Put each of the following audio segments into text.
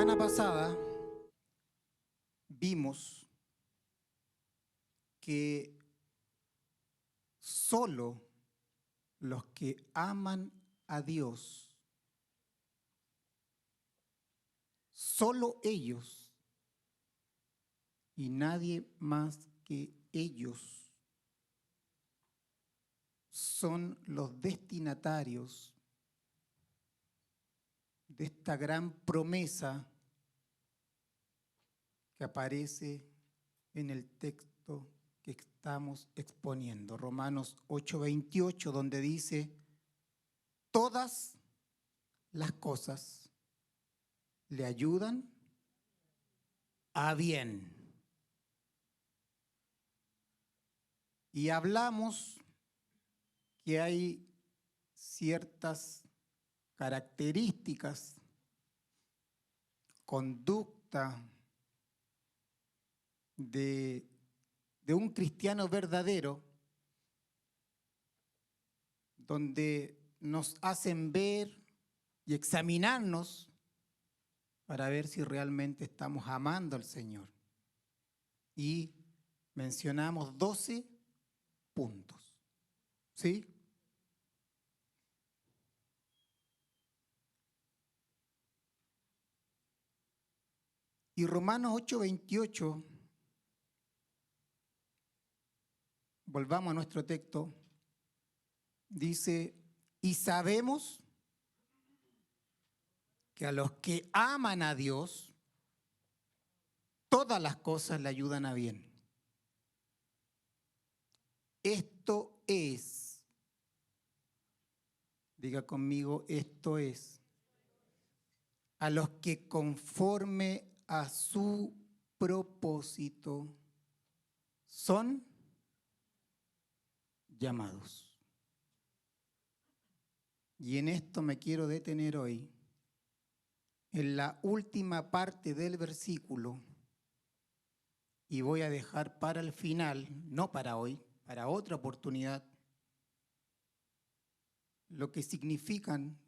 semana pasada vimos que solo los que aman a Dios, solo ellos y nadie más que ellos son los destinatarios de esta gran promesa que aparece en el texto que estamos exponiendo, Romanos 8:28, donde dice: todas las cosas le ayudan a bien. Y hablamos que hay ciertas características, conducta de un cristiano verdadero, donde nos hacen ver y examinarnos para ver si realmente estamos amando al Señor. Y mencionamos 12 puntos, ¿sí? Y Romanos 8:28, volvamos a nuestro texto, dice: y sabemos que a los que aman a Dios, todas las cosas le ayudan a bien. Esto es, diga conmigo, esto es, a los que conforme a su propósito son llamados. Y en esto me quiero detener hoy, en la última parte del versículo, y voy a dejar para el final, no para hoy, para otra oportunidad, lo que significan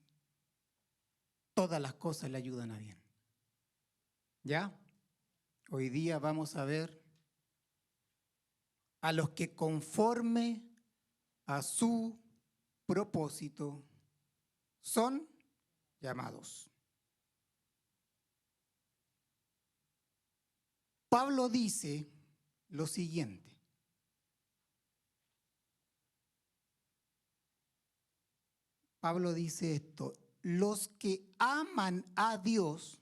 todas las cosas le ayudan a bien. ¿Ya? Hoy día vamos a ver a los que conforme a su propósito son llamados. Pablo dice lo siguiente: Pablo dice esto: los que aman a Dios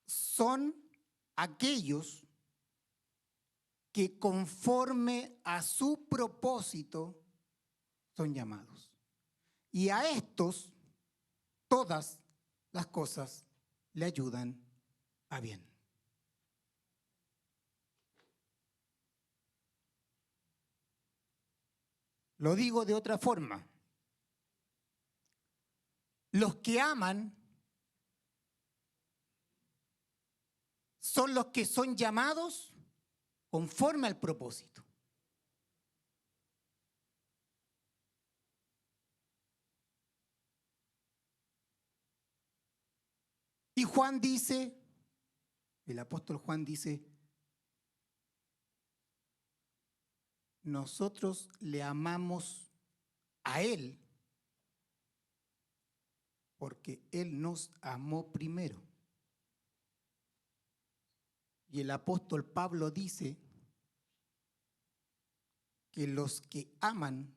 son aquellos que conforme a su propósito son llamados. Y a estos todas las cosas le ayudan a bien. Lo digo de otra forma: los que aman son los que son llamados conforme al propósito. Y Juan dice, el apóstol Juan dice: nosotros le amamos a Él porque Él nos amó primero. Y el apóstol Pablo dice que los que aman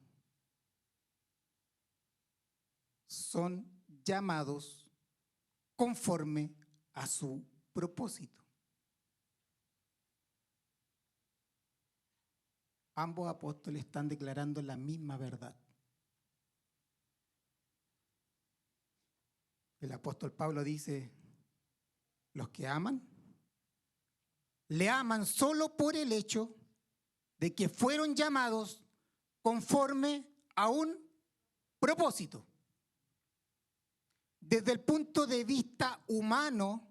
son llamados conforme a su propósito. Ambos apóstoles están declarando la misma verdad. El apóstol Pablo dice: los que aman, le aman solo por el hecho de que fueron llamados conforme a un propósito. Desde el punto de vista humano,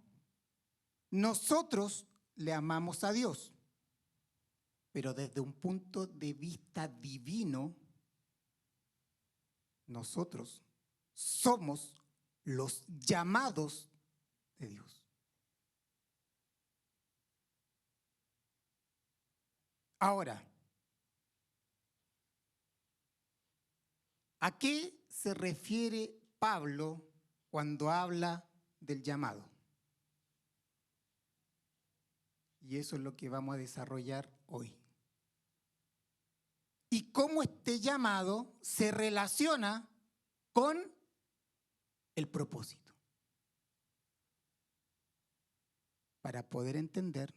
nosotros le amamos a Dios, pero desde un punto de vista divino, nosotros somos los llamados de Dios. Ahora, ¿a qué se refiere Pablo cuando habla del llamado? Y eso es lo que vamos a desarrollar hoy. Y cómo este llamado se relaciona con el propósito. Para poder entender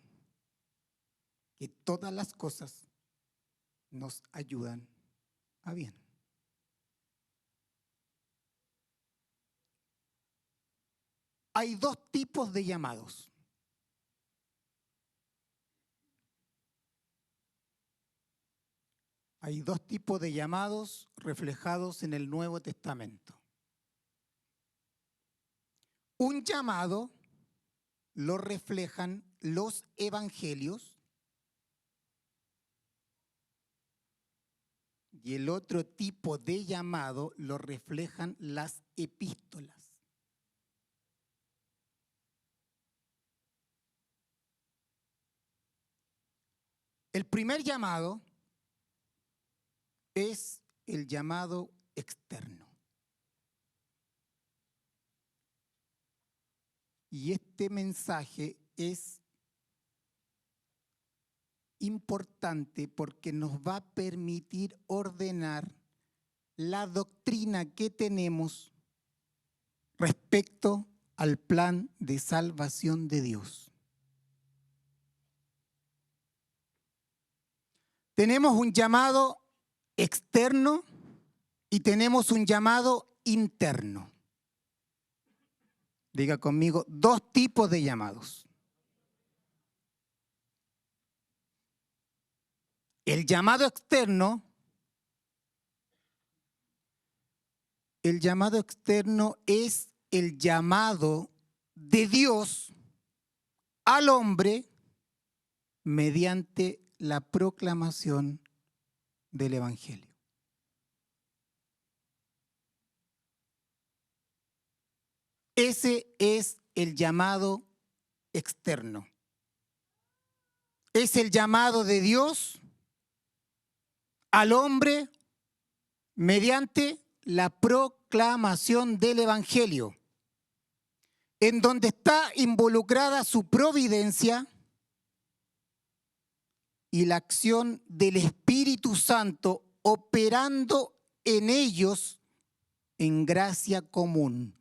que todas las cosas nos ayudan a bien. Hay dos tipos de llamados. Hay dos tipos de llamados reflejados en el Nuevo Testamento. Un llamado lo reflejan los evangelios y el otro tipo de llamado lo reflejan las epístolas. El primer llamado es el llamado externo. Y este mensaje es importante porque nos va a permitir ordenar la doctrina que tenemos respecto al plan de salvación de Dios. Tenemos un llamado externo y tenemos un llamado interno. Diga conmigo, dos tipos de llamados. El llamado externo es el llamado de Dios al hombre mediante la proclamación del Evangelio. Ese es el llamado externo. Es el llamado de Dios al hombre mediante la proclamación del Evangelio, en donde está involucrada su providencia y la acción del Espíritu Santo operando en ellos en gracia común.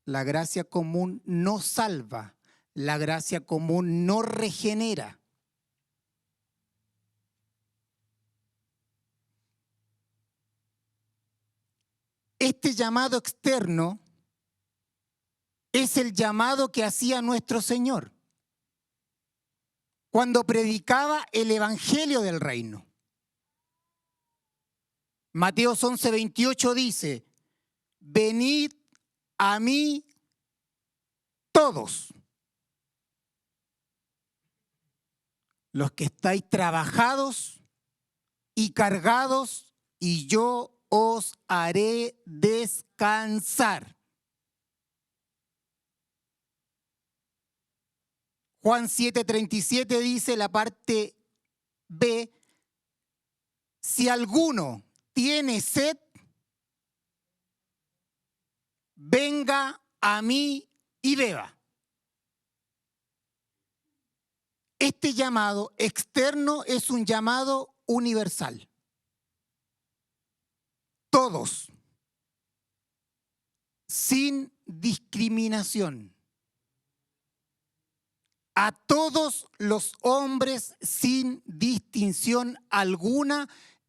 La gracia común no salva, la gracia común no regenera. Este llamado externo es el llamado que hacía nuestro Señor cuando predicaba el Evangelio del Reino. Mateo 11:28 dice: venid a mí todos los que estáis trabajados y cargados, y yo os haré descansar. Juan 7:37 dice la parte B: si alguno tiene sed, venga a mí y beba. Este llamado externo es un llamado universal. Todos, sin discriminación. A todos los hombres, sin distinción alguna,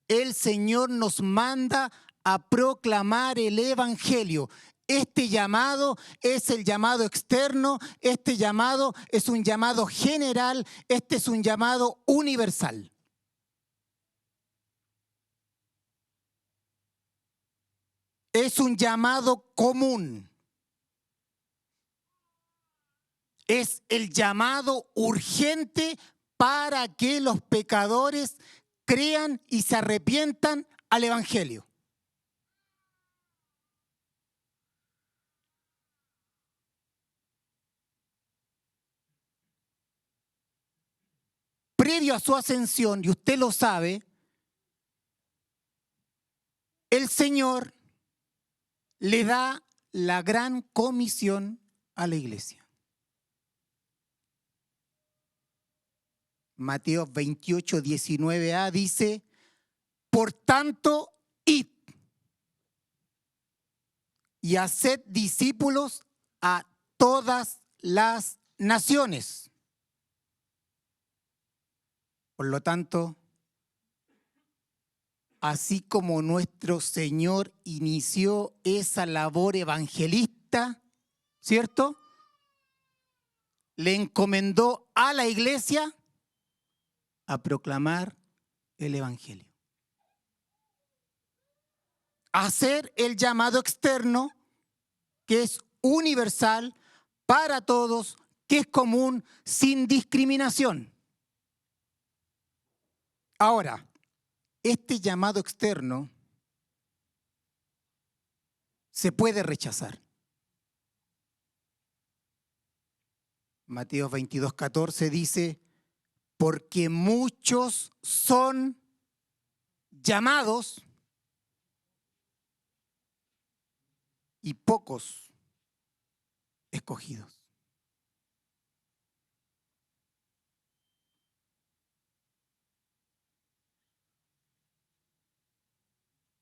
el Señor nos manda a proclamar el Evangelio. Este llamado es el llamado externo, este llamado es un llamado general, este es un llamado universal. Es un llamado común. Es el llamado urgente para que los pecadores crean y se arrepientan al Evangelio. previo a su ascensión, y usted lo sabe, el Señor le da la gran comisión a la iglesia. Mateo 28, 19a dice, por tanto, id y haced discípulos a todas las naciones. Por lo tanto, así como nuestro Señor inició esa labor evangelista, ¿cierto? Le encomendó a la iglesia a proclamar el evangelio. Hacer el llamado externo, que es universal para todos, que es común, sin discriminación. Ahora, este llamado externo se puede rechazar. Mateo 22, 14 dice, porque muchos son llamados y pocos escogidos.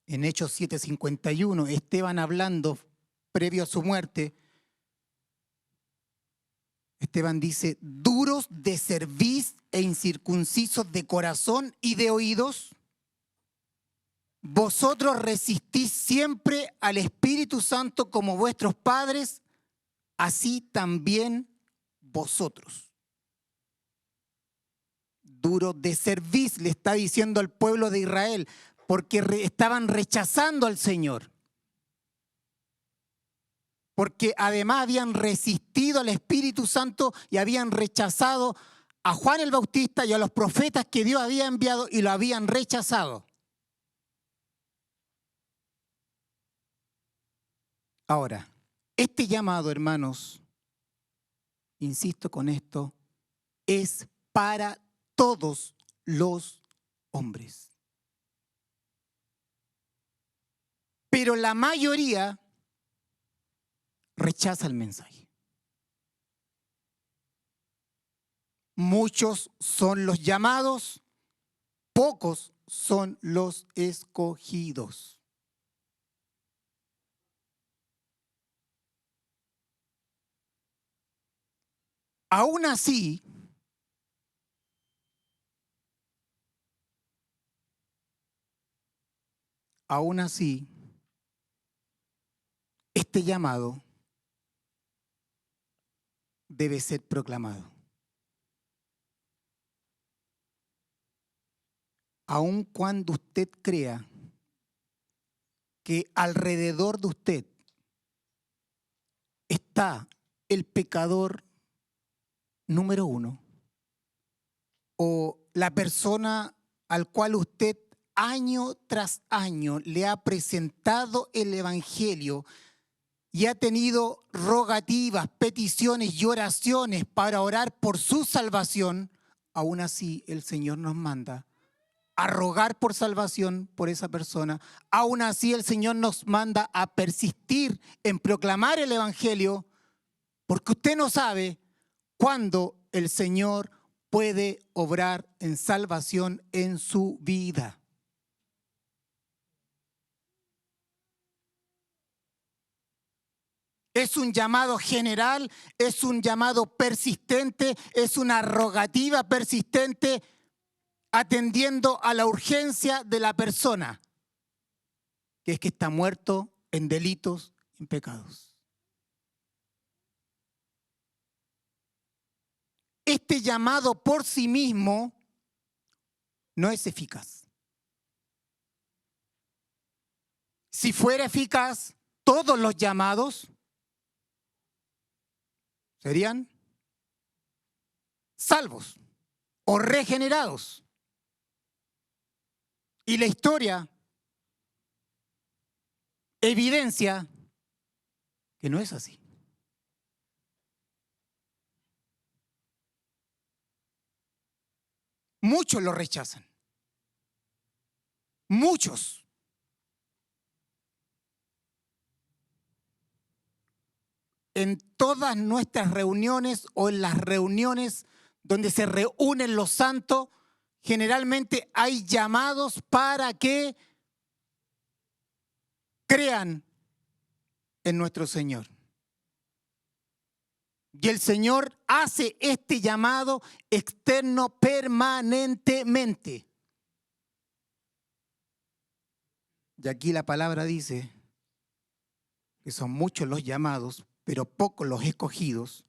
En Hechos 7:51, Esteban hablando previo a su muerte, Esteban dice, duros de cerviz e incircuncisos de corazón y de oídos, vosotros resistís siempre al Espíritu Santo como vuestros padres, así también vosotros. Duros de cerviz, le está diciendo al pueblo de Israel, porque estaban rechazando al Señor. Porque además habían resistido al Espíritu Santo y habían rechazado a Juan el Bautista y a los profetas que Dios había enviado y lo habían rechazado. Ahora, este llamado, hermanos, insisto con esto, es para todos los hombres. Pero la mayoría rechaza el mensaje. Muchos son los llamados, pocos son los escogidos. Aún así, este llamado debe ser proclamado. Aun cuando usted crea que alrededor de usted está el pecador número uno o la persona al cual usted año tras año le ha presentado el evangelio y ha tenido rogativas, peticiones y oraciones para orar por su salvación, aún así el Señor nos manda a rogar por salvación por esa persona. Aún así el Señor nos manda a persistir en proclamar el evangelio, porque usted no sabe cuándo el Señor puede obrar en salvación en su vida. Es un llamado general, es un llamado persistente, es una rogativa persistente atendiendo a la urgencia de la persona, que es que está muerto en delitos, en pecados. Este llamado por sí mismo no es eficaz. Si fuera eficaz, todos los llamados serían salvos o regenerados. Y la historia evidencia que no es así. Muchos lo rechazan. Muchos. En todas nuestras reuniones o en las reuniones donde se reúnen los santos, generalmente hay llamados para que crean en nuestro Señor. Y el Señor hace este llamado externo permanentemente. Y aquí la palabra dice que son muchos los llamados, pero pocos los escogidos.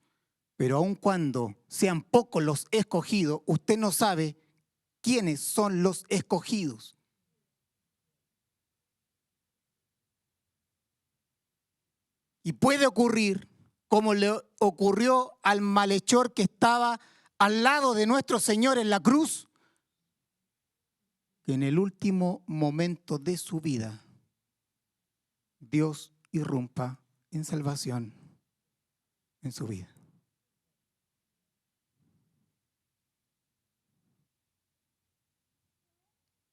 Pero aun cuando sean pocos los escogidos, usted no sabe quiénes son los escogidos. Y puede ocurrir, como le ocurrió al malhechor que estaba al lado de nuestro Señor en la cruz, que en el último momento de su vida, Dios irrumpa en salvación en su vida.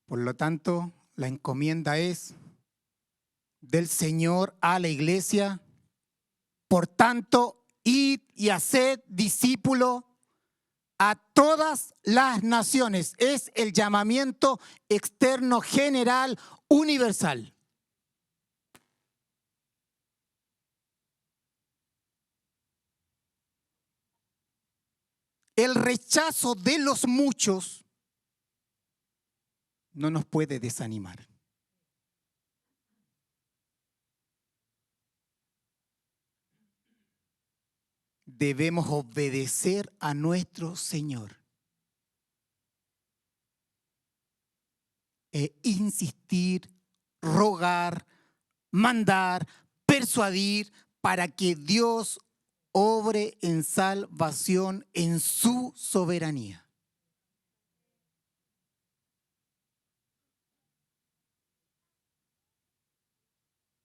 Por lo tanto, la encomienda es del Señor a la iglesia. Por tanto, id y haced discípulos a todas las naciones. Es el llamamiento externo general universal. El rechazo de los muchos no nos puede desanimar. Debemos obedecer a nuestro Señor e insistir, rogar, mandar, persuadir para que Dios obre en salvación en su soberanía.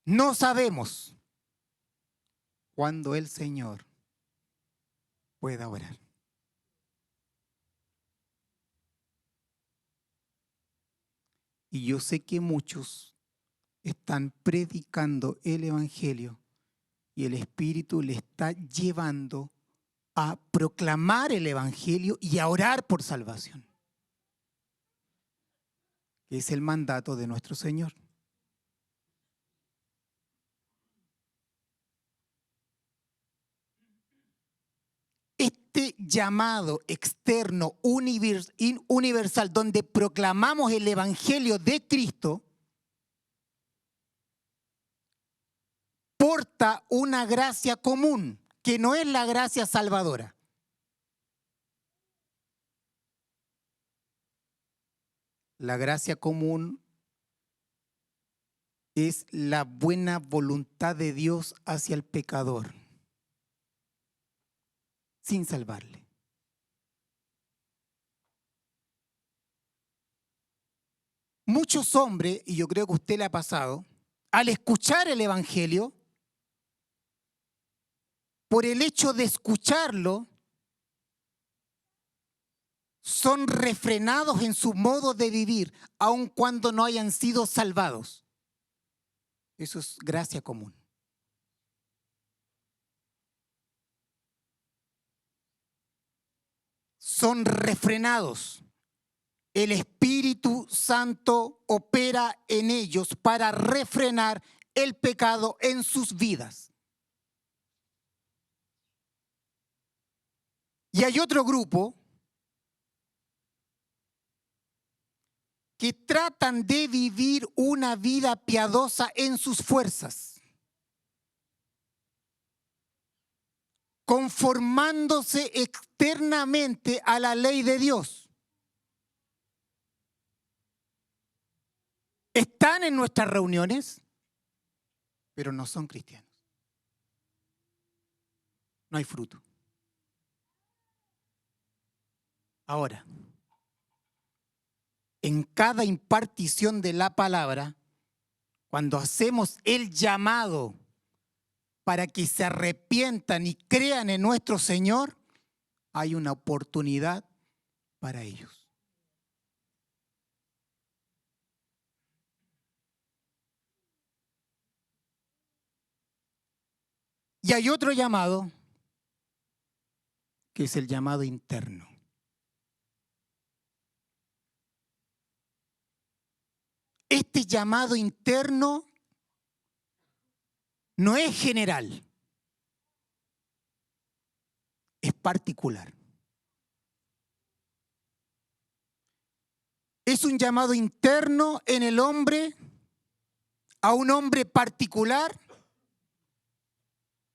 No sabemos cuándo el Señor pueda orar. Y yo sé que muchos están predicando el Evangelio y el Espíritu le está llevando a proclamar el Evangelio y a orar por salvación. Es el mandato de nuestro Señor. Este llamado externo universal donde proclamamos el Evangelio de Cristo porta una gracia común que no es la gracia salvadora. La gracia común es la buena voluntad de Dios hacia el pecador, sin salvarle. Muchos hombres, y yo creo que a usted le ha pasado, al escuchar el Evangelio, por el hecho de escucharlo, son refrenados en su modo de vivir, aun cuando no hayan sido salvados. Eso es gracia común. Son refrenados. El Espíritu Santo opera en ellos para refrenar el pecado en sus vidas. Y hay otro grupo que tratan de vivir una vida piadosa en sus fuerzas, conformándose externamente a la ley de Dios. Están en nuestras reuniones, pero no son cristianos. No hay fruto. Ahora, en cada impartición de la palabra, cuando hacemos el llamado para que se arrepientan y crean en nuestro Señor, hay una oportunidad para ellos. Y hay otro llamado, que es el llamado interno. Este llamado interno no es general, es particular. Es un llamado interno en el hombre, a un hombre particular,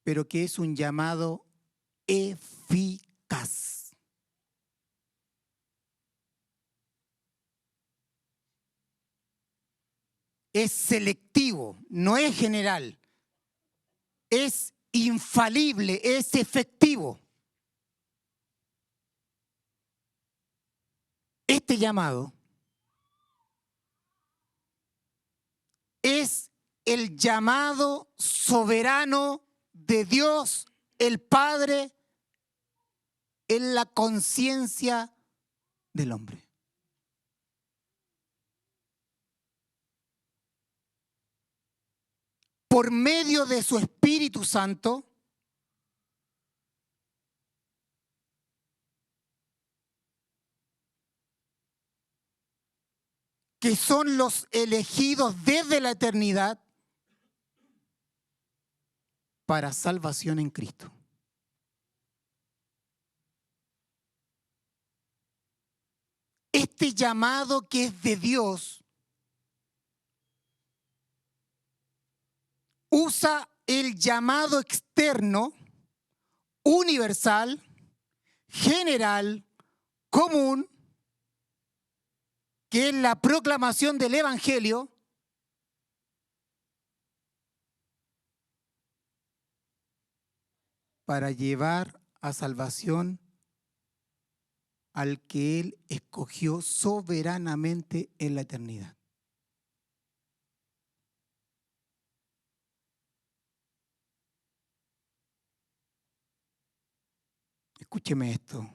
pero que es un llamado eficaz. Es selectivo, no es general, es infalible, es efectivo. Este llamado es el llamado soberano de Dios, el Padre, en la conciencia del hombre. Por medio de su Espíritu Santo, que son los elegidos desde la eternidad para salvación en Cristo. Este llamado que es de Dios usa el llamado externo, universal, general, común, que es la proclamación del Evangelio, para llevar a salvación al que Él escogió soberanamente en la eternidad. Escúcheme esto.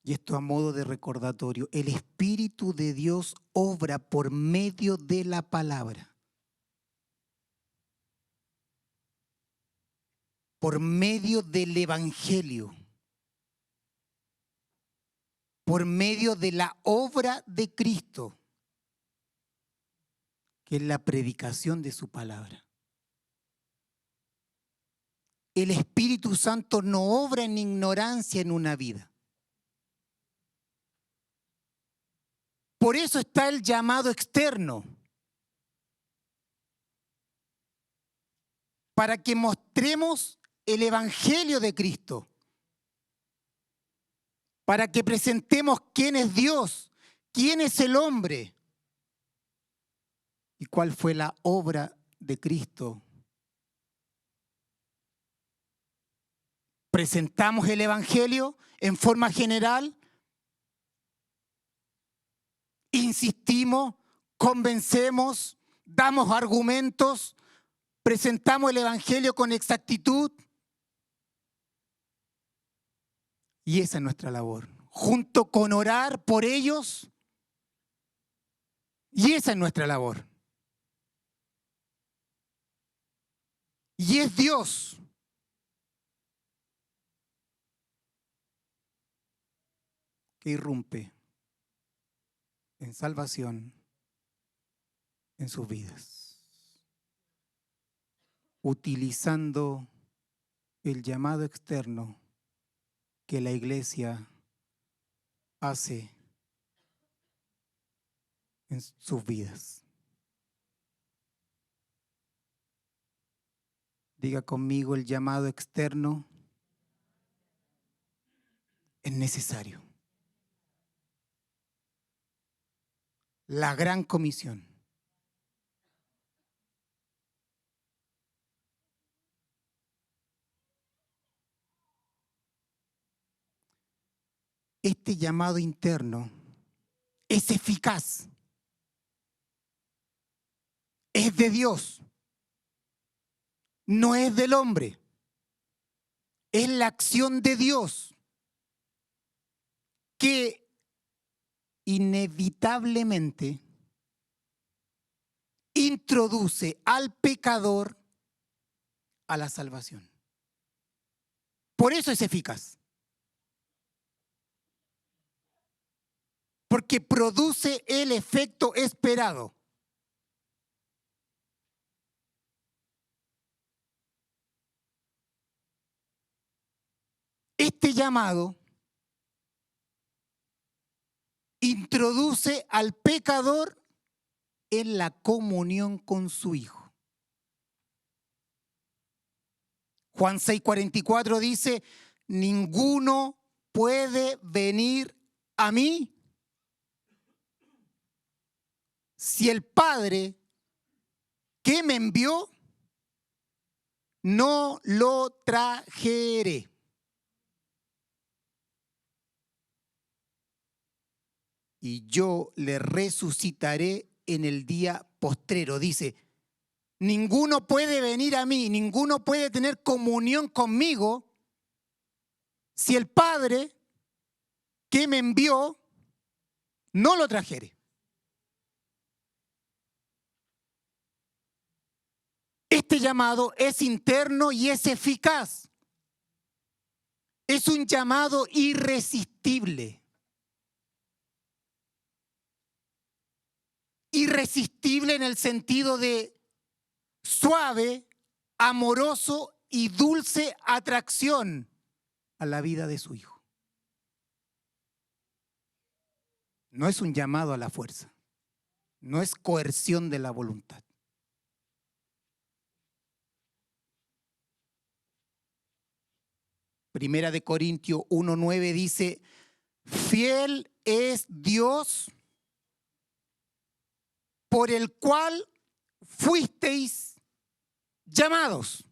Y esto a modo de recordatorio. El Espíritu de Dios obra por medio de la palabra. Por medio del Evangelio. Por medio de la obra de Cristo, que es la predicación de su palabra. El Espíritu Santo no obra en ignorancia en una vida. Por eso está el llamado externo. Para que mostremos el Evangelio de Cristo. Para que presentemos quién es Dios, quién es el hombre y cuál fue la obra de Cristo. Presentamos el Evangelio en forma general, insistimos, convencemos, damos argumentos, presentamos el Evangelio con exactitud. Y esa es nuestra labor, junto con orar por ellos. Y esa es nuestra labor. Y es Dios que irrumpe en salvación en sus vidas, utilizando el llamado externo que la iglesia hace en sus vidas. Diga conmigo, el llamado externo es necesario. La gran comisión. Este llamado interno es eficaz. Es de Dios. No es del hombre. Es la acción de Dios que inevitablemente introduce al pecador a la salvación. Por eso es eficaz. Porque produce el efecto esperado. Este llamado introduce al pecador en la comunión con su Hijo. Juan 6:44 dice, ninguno puede venir a mí si el Padre que me envió no lo trajere. Y yo le resucitaré en el día postrero. Dice, ninguno puede venir a mí, ninguno puede tener comunión conmigo si el Padre que me envió no lo trajere. Este llamado es interno y es eficaz. Es un llamado irresistible. Irresistible en el sentido de suave, amoroso y dulce atracción a la vida de su Hijo. No es un llamado a la fuerza, no es coerción de la voluntad. Primera de Corintios 1:9 dice, fiel es Dios por el cual fuisteis llamados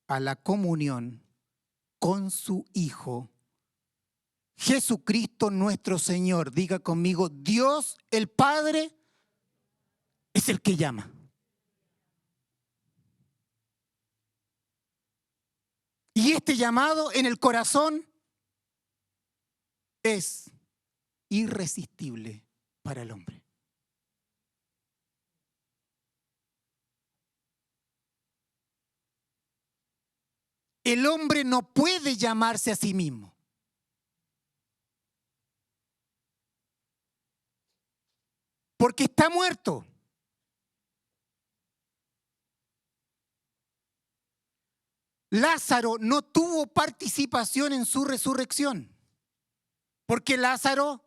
a la comunión con su Hijo, Jesucristo nuestro Señor. Diga conmigo, Dios el Padre es el que llama. Y este llamado en el corazón es irresistible para el hombre. El hombre no puede llamarse a sí mismo. Porque está muerto. Lázaro no tuvo participación en su resurrección. Porque Lázaro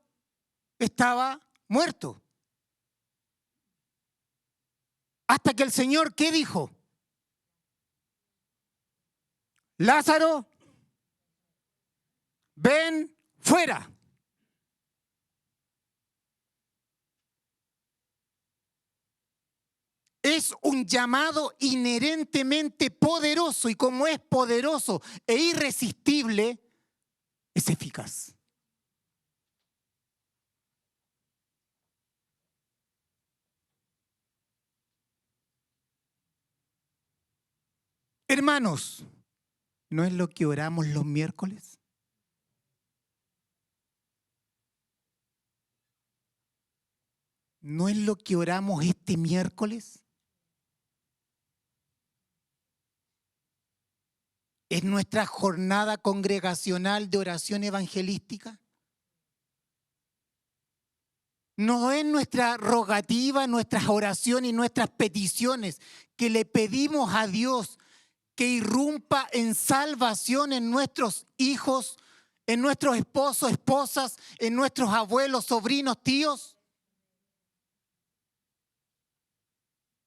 estaba muerto. Hasta que el Señor, ¿qué dijo? Lázaro, ven fuera. Es un llamado inherentemente poderoso y como es poderoso e irresistible, es eficaz. Hermanos, ¿no es lo que oramos los miércoles? ¿No es lo que oramos este miércoles? ¿Es nuestra jornada congregacional de oración evangelística? ¿No es nuestra rogativa, nuestras oraciones y nuestras peticiones que le pedimos a Dios que irrumpa en salvación en nuestros hijos, en nuestros esposos, esposas, en nuestros abuelos, sobrinos, tíos?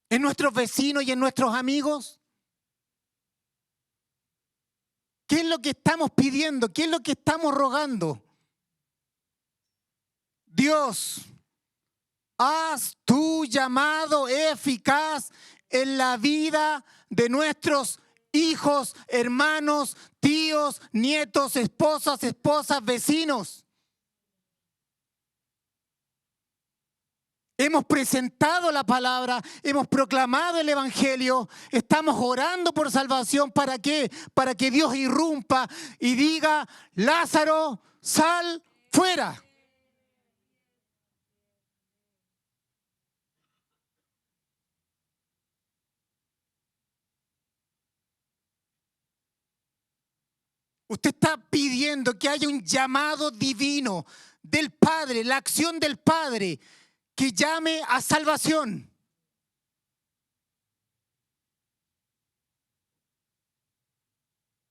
¿En nuestros vecinos y en nuestros amigos? ¿Qué es lo que estamos pidiendo? ¿Qué es lo que estamos rogando? Dios, haz tu llamado eficaz en la vida de nuestros hijos, hermanos, tíos, nietos, esposas, vecinos. Hemos presentado la palabra, hemos proclamado el evangelio, estamos orando por salvación. ¿Para qué? Para que Dios irrumpa y diga, Lázaro, sal fuera. Usted está pidiendo que haya un llamado divino del Padre, la acción del Padre, que llame a salvación.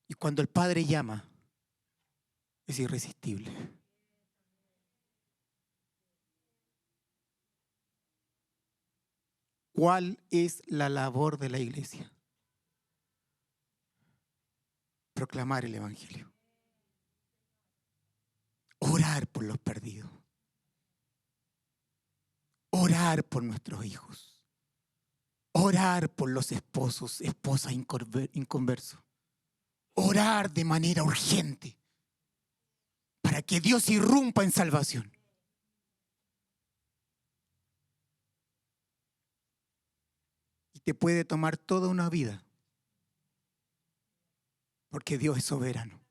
Y cuando el Padre llama, es irresistible. ¿Cuál es la labor de la iglesia? Proclamar el Evangelio. Orar por los perdidos. Orar por nuestros hijos. Orar por los esposos, esposas inconversos. Orar de manera urgente para que Dios irrumpa en salvación. Y te puede tomar toda una vida, porque Dios es soberano.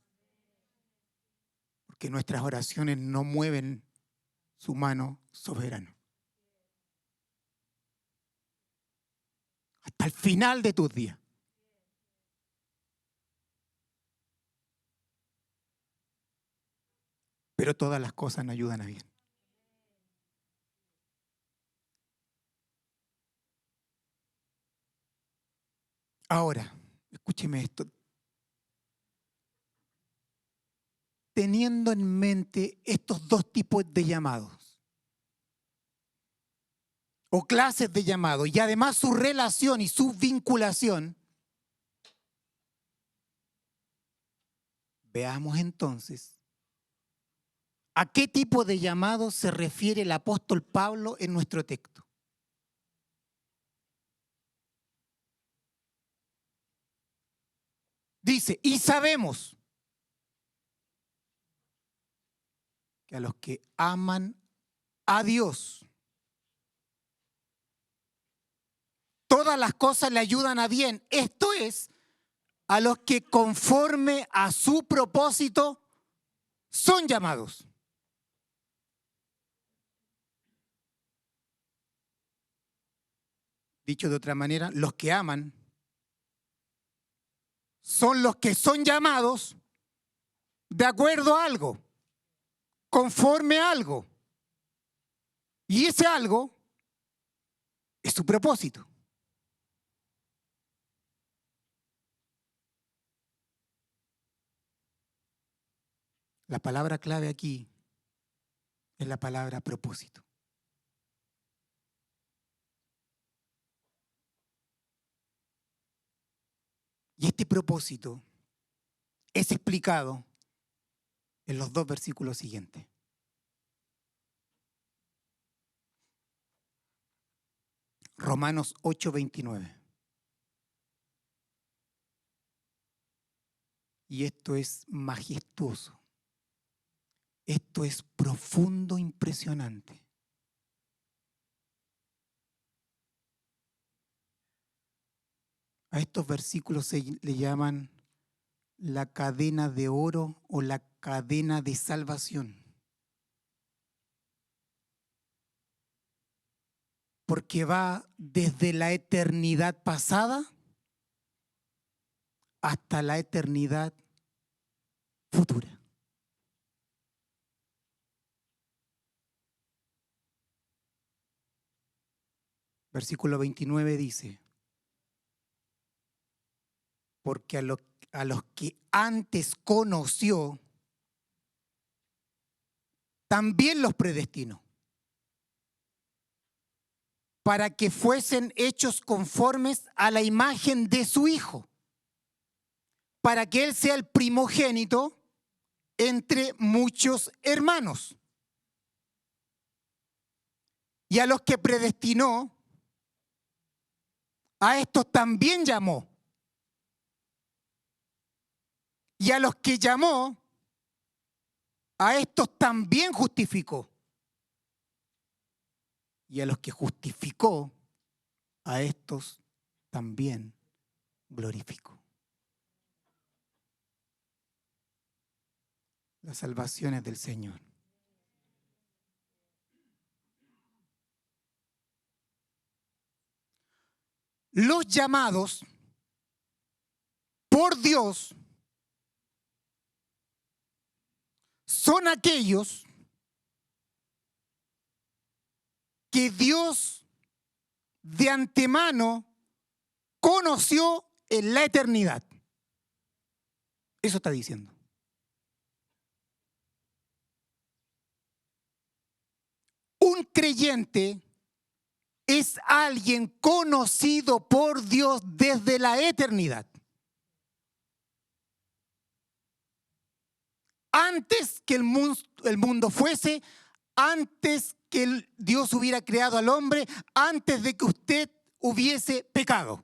Porque nuestras oraciones no mueven su mano soberana. Hasta el final de tus días. Pero todas las cosas nos ayudan a bien. Ahora, escúcheme esto. Teniendo en mente estos dos tipos de llamados o clases de llamados y además su relación y su vinculación, veamos entonces a qué tipo de llamado se refiere el apóstol Pablo en nuestro texto. Dice, y sabemos que a los que aman a Dios, todas las cosas le ayudan a bien. Esto es, a los que conforme a su propósito son llamados. Dicho de otra manera, los que aman son los que son llamados de acuerdo a algo, conforme a algo. Y ese algo es su propósito. La palabra clave aquí es la palabra propósito. Y este propósito es explicado en los dos versículos siguientes. Romanos 8:29. Y esto es majestuoso. Esto es profundo, impresionante. A estos versículos se le llaman la cadena de oro o la cadena de salvación. Porque va desde la eternidad pasada hasta la eternidad futura. Versículo 29 dice, porque a los que antes conoció, también los predestinó, para que fuesen hechos conformes a la imagen de su Hijo, para que Él sea el primogénito entre muchos hermanos. Y a los que predestinó, a estos también llamó. Y a los que llamó, a estos también justificó. Y a los que justificó, a estos también glorificó. La salvación es del Señor. Los llamados por Dios son aquellos que Dios de antemano conoció en la eternidad. Eso está diciendo. Un creyente es alguien conocido por Dios desde la eternidad. Antes que el mundo fuese, antes que Dios hubiera creado al hombre, antes de que usted hubiese pecado.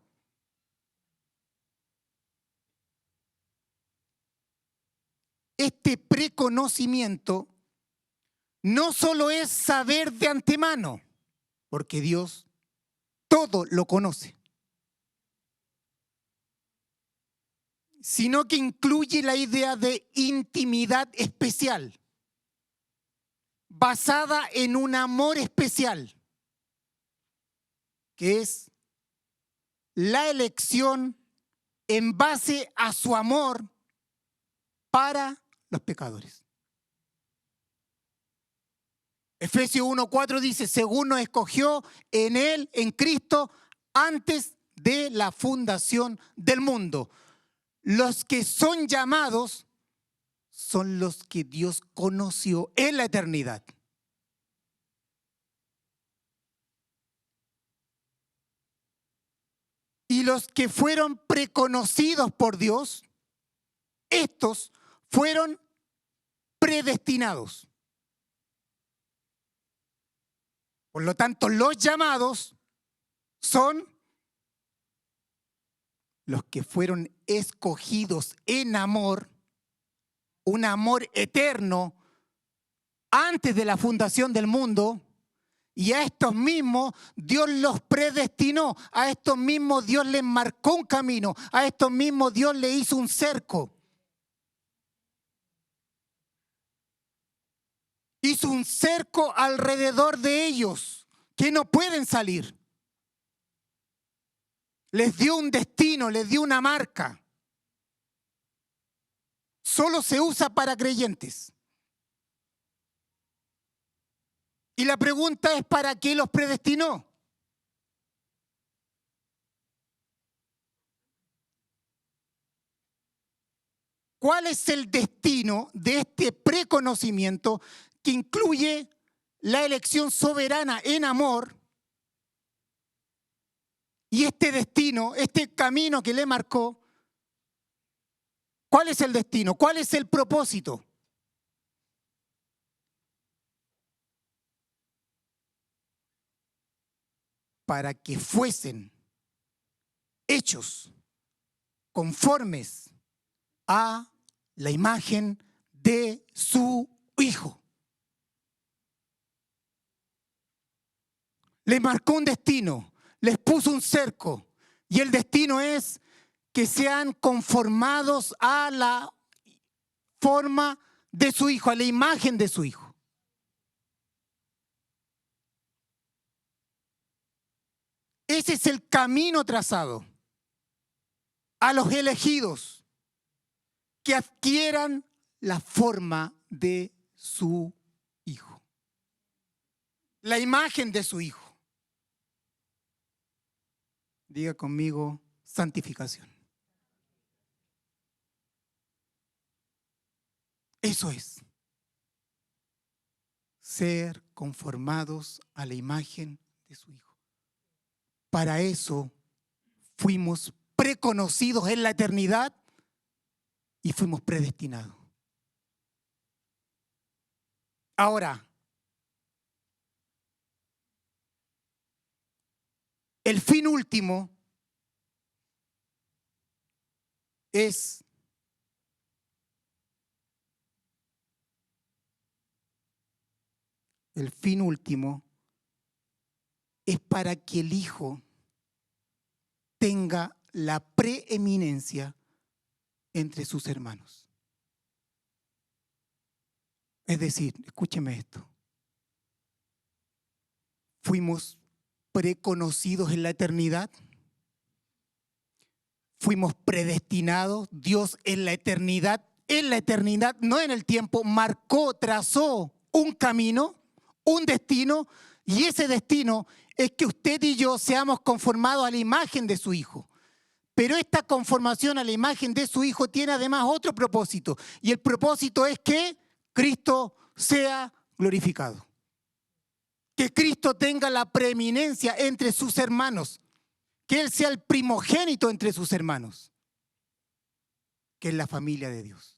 Este preconocimiento no solo es saber de antemano, porque Dios todo lo conoce, sino que incluye la idea de intimidad especial, basada en un amor especial, que es la elección en base a su amor para los pecadores. Efesios 1:4 dice, según nos escogió en Él, en Cristo, antes de la fundación del mundo. Los que son llamados son los que Dios conoció en la eternidad. Y los que fueron preconocidos por Dios, estos fueron predestinados. Por lo tanto, los llamados son los que fueron escogidos en amor, un amor eterno, antes de la fundación del mundo, y a estos mismos Dios los predestinó, a estos mismos Dios les marcó un camino, a estos mismos Dios les hizo un cerco. Hizo un cerco alrededor de ellos, que no pueden salir. Les dio un destino, les dio una marca. Solo se usa para creyentes. Y la pregunta es, ¿para qué los predestinó? ¿Cuál es el destino de este preconocimiento que incluye la elección soberana en amor? Y este destino, este camino que le marcó, ¿cuál es el destino? ¿Cuál es el propósito? Para que fuesen hechos conformes a la imagen de su Hijo. Les marcó un destino, les puso un cerco, y el destino es que sean conformados a la forma de su Hijo, a la imagen de su Hijo. Ese es el camino trazado a los elegidos que adquieran la forma de su Hijo, la imagen de su Hijo. Diga conmigo, santificación. Eso es ser conformados a la imagen de su Hijo. Para eso fuimos preconocidos en la eternidad y fuimos predestinados. Ahora, el fin último es para que el Hijo tenga la preeminencia entre sus hermanos. Es decir, escúcheme esto. Fuimos preconocidos en la eternidad. Fuimos predestinados. Dios en la eternidad en la eternidad, no en el tiempo, marcó, trazó un camino, un destino, y ese destino es que usted y yo seamos conformados a la imagen de su Hijo. Pero esta conformación a la imagen de su Hijo tiene además otro propósito, y el propósito es que Cristo sea glorificado. Que Cristo tenga la preeminencia entre sus hermanos, que Él sea el primogénito entre sus hermanos, que es la familia de Dios.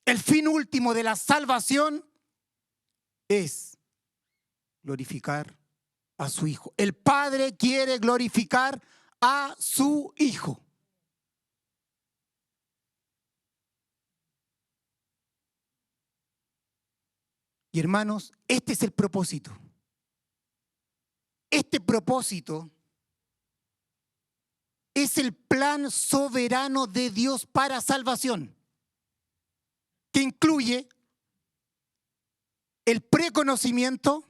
El fin último de la salvación es glorificar a su Hijo. El Padre quiere glorificar a su Hijo. Y hermanos, este es el propósito. Este propósito es el plan soberano de Dios para salvación, que incluye el preconocimiento,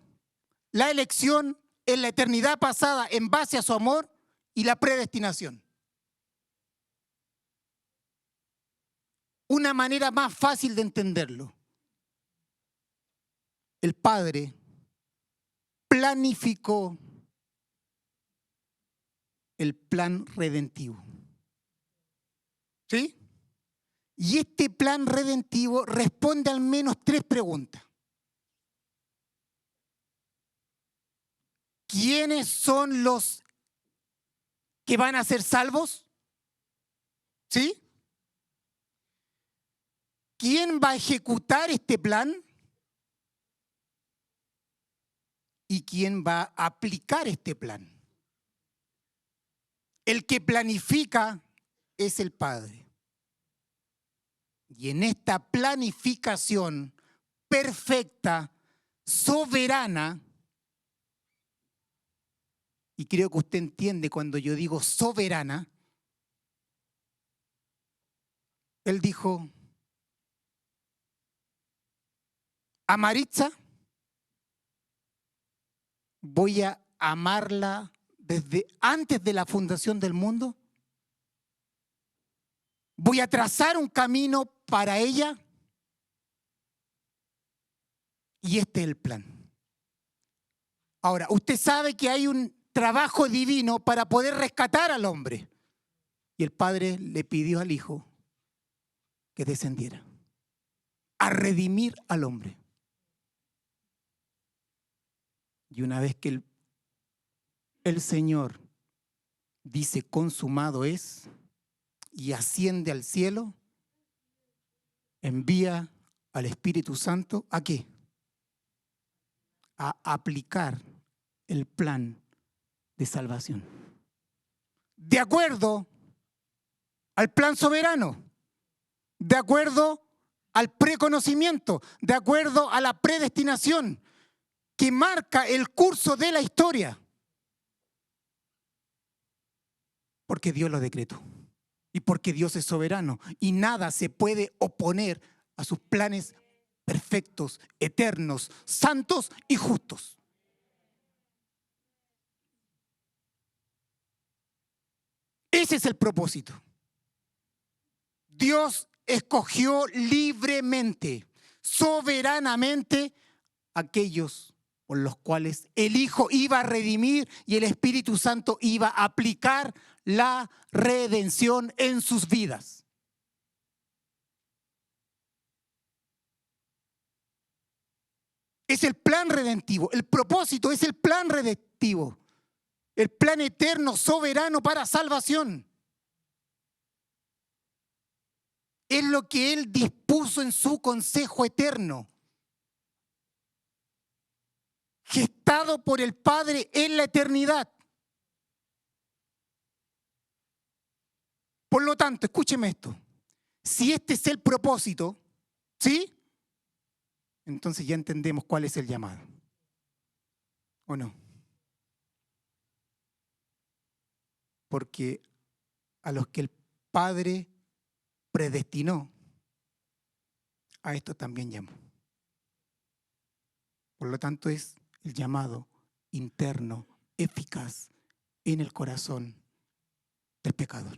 la elección en la eternidad pasada en base a su amor y la predestinación. Una manera más fácil de entenderlo. El Padre planificó el plan redentivo. ¿Sí? Y este plan redentivo responde al menos 3 preguntas. ¿Quiénes son los que van a ser salvos? ¿Sí? ¿Quién va a ejecutar este plan? ¿Y quién va a aplicar este plan? El que planifica es el Padre. Y en esta planificación perfecta, soberana, y creo que usted entiende cuando yo digo soberana, Él dijo, a Maritza voy a amarla desde antes de la fundación del mundo. Voy a trazar un camino para ella. Y este es el plan. Ahora, usted sabe que hay un trabajo divino para poder rescatar al hombre. Y el Padre le pidió al Hijo que descendiera a redimir al hombre. Y una vez que el Señor dice consumado es y asciende al cielo, envía al Espíritu Santo ¿a qué? A aplicar el plan de salvación. De acuerdo al plan soberano, de acuerdo al preconocimiento, de acuerdo a la predestinación que marca el curso de la historia. Porque Dios lo decretó y porque Dios es soberano y nada se puede oponer a sus planes perfectos, eternos, santos y justos. Ese es el propósito. Dios escogió libremente, soberanamente, aquellos por los cuales el Hijo iba a redimir y el Espíritu Santo iba a aplicar la redención en sus vidas. Es el plan redentivo, el propósito es el plan redentivo, el plan eterno, soberano para salvación. Es lo que Él dispuso en su consejo eterno, gestado por el Padre en la eternidad. Por lo tanto, escúcheme esto, si este es el propósito, ¿sí? Entonces ya entendemos cuál es el llamado, ¿o no? Porque a los que el Padre predestinó, a esto también llamó. Por lo tanto, es el llamado interno, eficaz, en el corazón del pecador.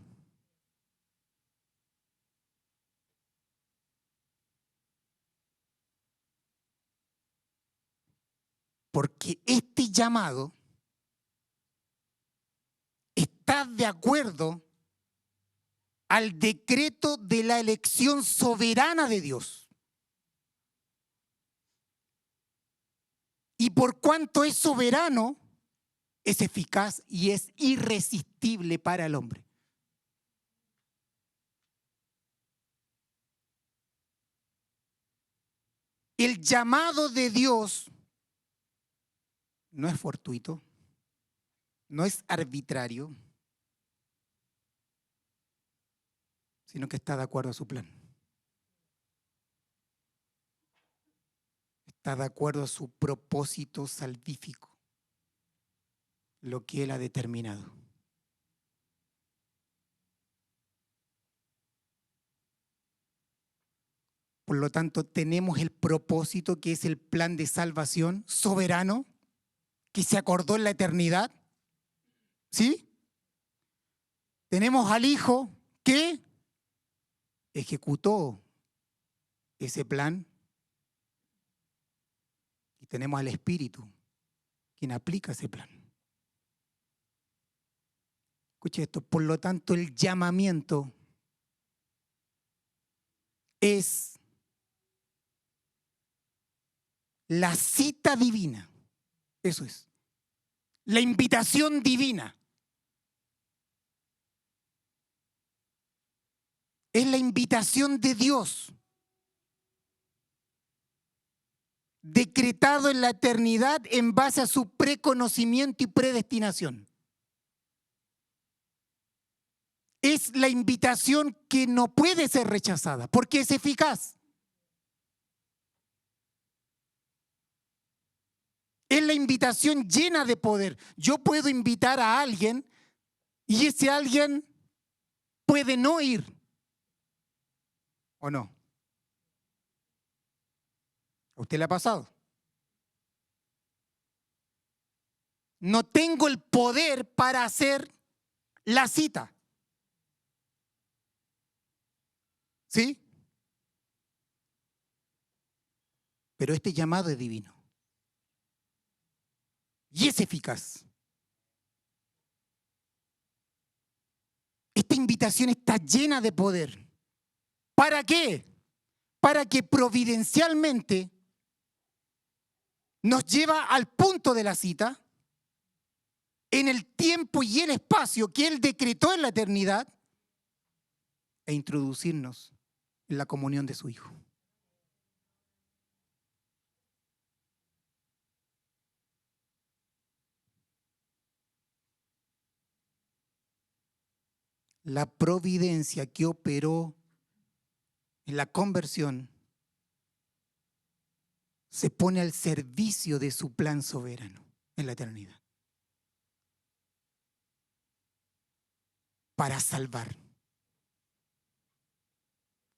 Porque este llamado está de acuerdo al decreto de la elección soberana de Dios. Y por cuanto es soberano, es eficaz y es irresistible para el hombre. El llamado de Dios no es fortuito, no es arbitrario, sino que está de acuerdo a su plan. Está de acuerdo a su propósito salvífico, lo que Él ha determinado. Por lo tanto, tenemos el propósito que es el plan de salvación soberano que se acordó en la eternidad. ¿Sí? Tenemos al Hijo que ejecutó ese plan y tenemos al Espíritu quien aplica ese plan. Escuche esto, por lo tanto el llamamiento es la cita divina, eso es, la invitación divina. Es la invitación de Dios, decretado en la eternidad en base a su preconocimiento y predestinación. Es la invitación que no puede ser rechazada porque es eficaz. Es la invitación llena de poder. Yo puedo invitar a alguien y ese alguien puede no ir. ¿O no? ¿A usted le ha pasado? No tengo el poder para hacer la cita. ¿Sí? Pero este llamado es divino. Y es eficaz. Esta invitación está llena de poder. ¿Para qué? Para que providencialmente nos lleva al punto de la cita, en el tiempo y el espacio que Él decretó en la eternidad, e introducirnos en la comunión de su Hijo. La providencia que operó en la conversión se pone al servicio de su plan soberano en la eternidad. Para salvar,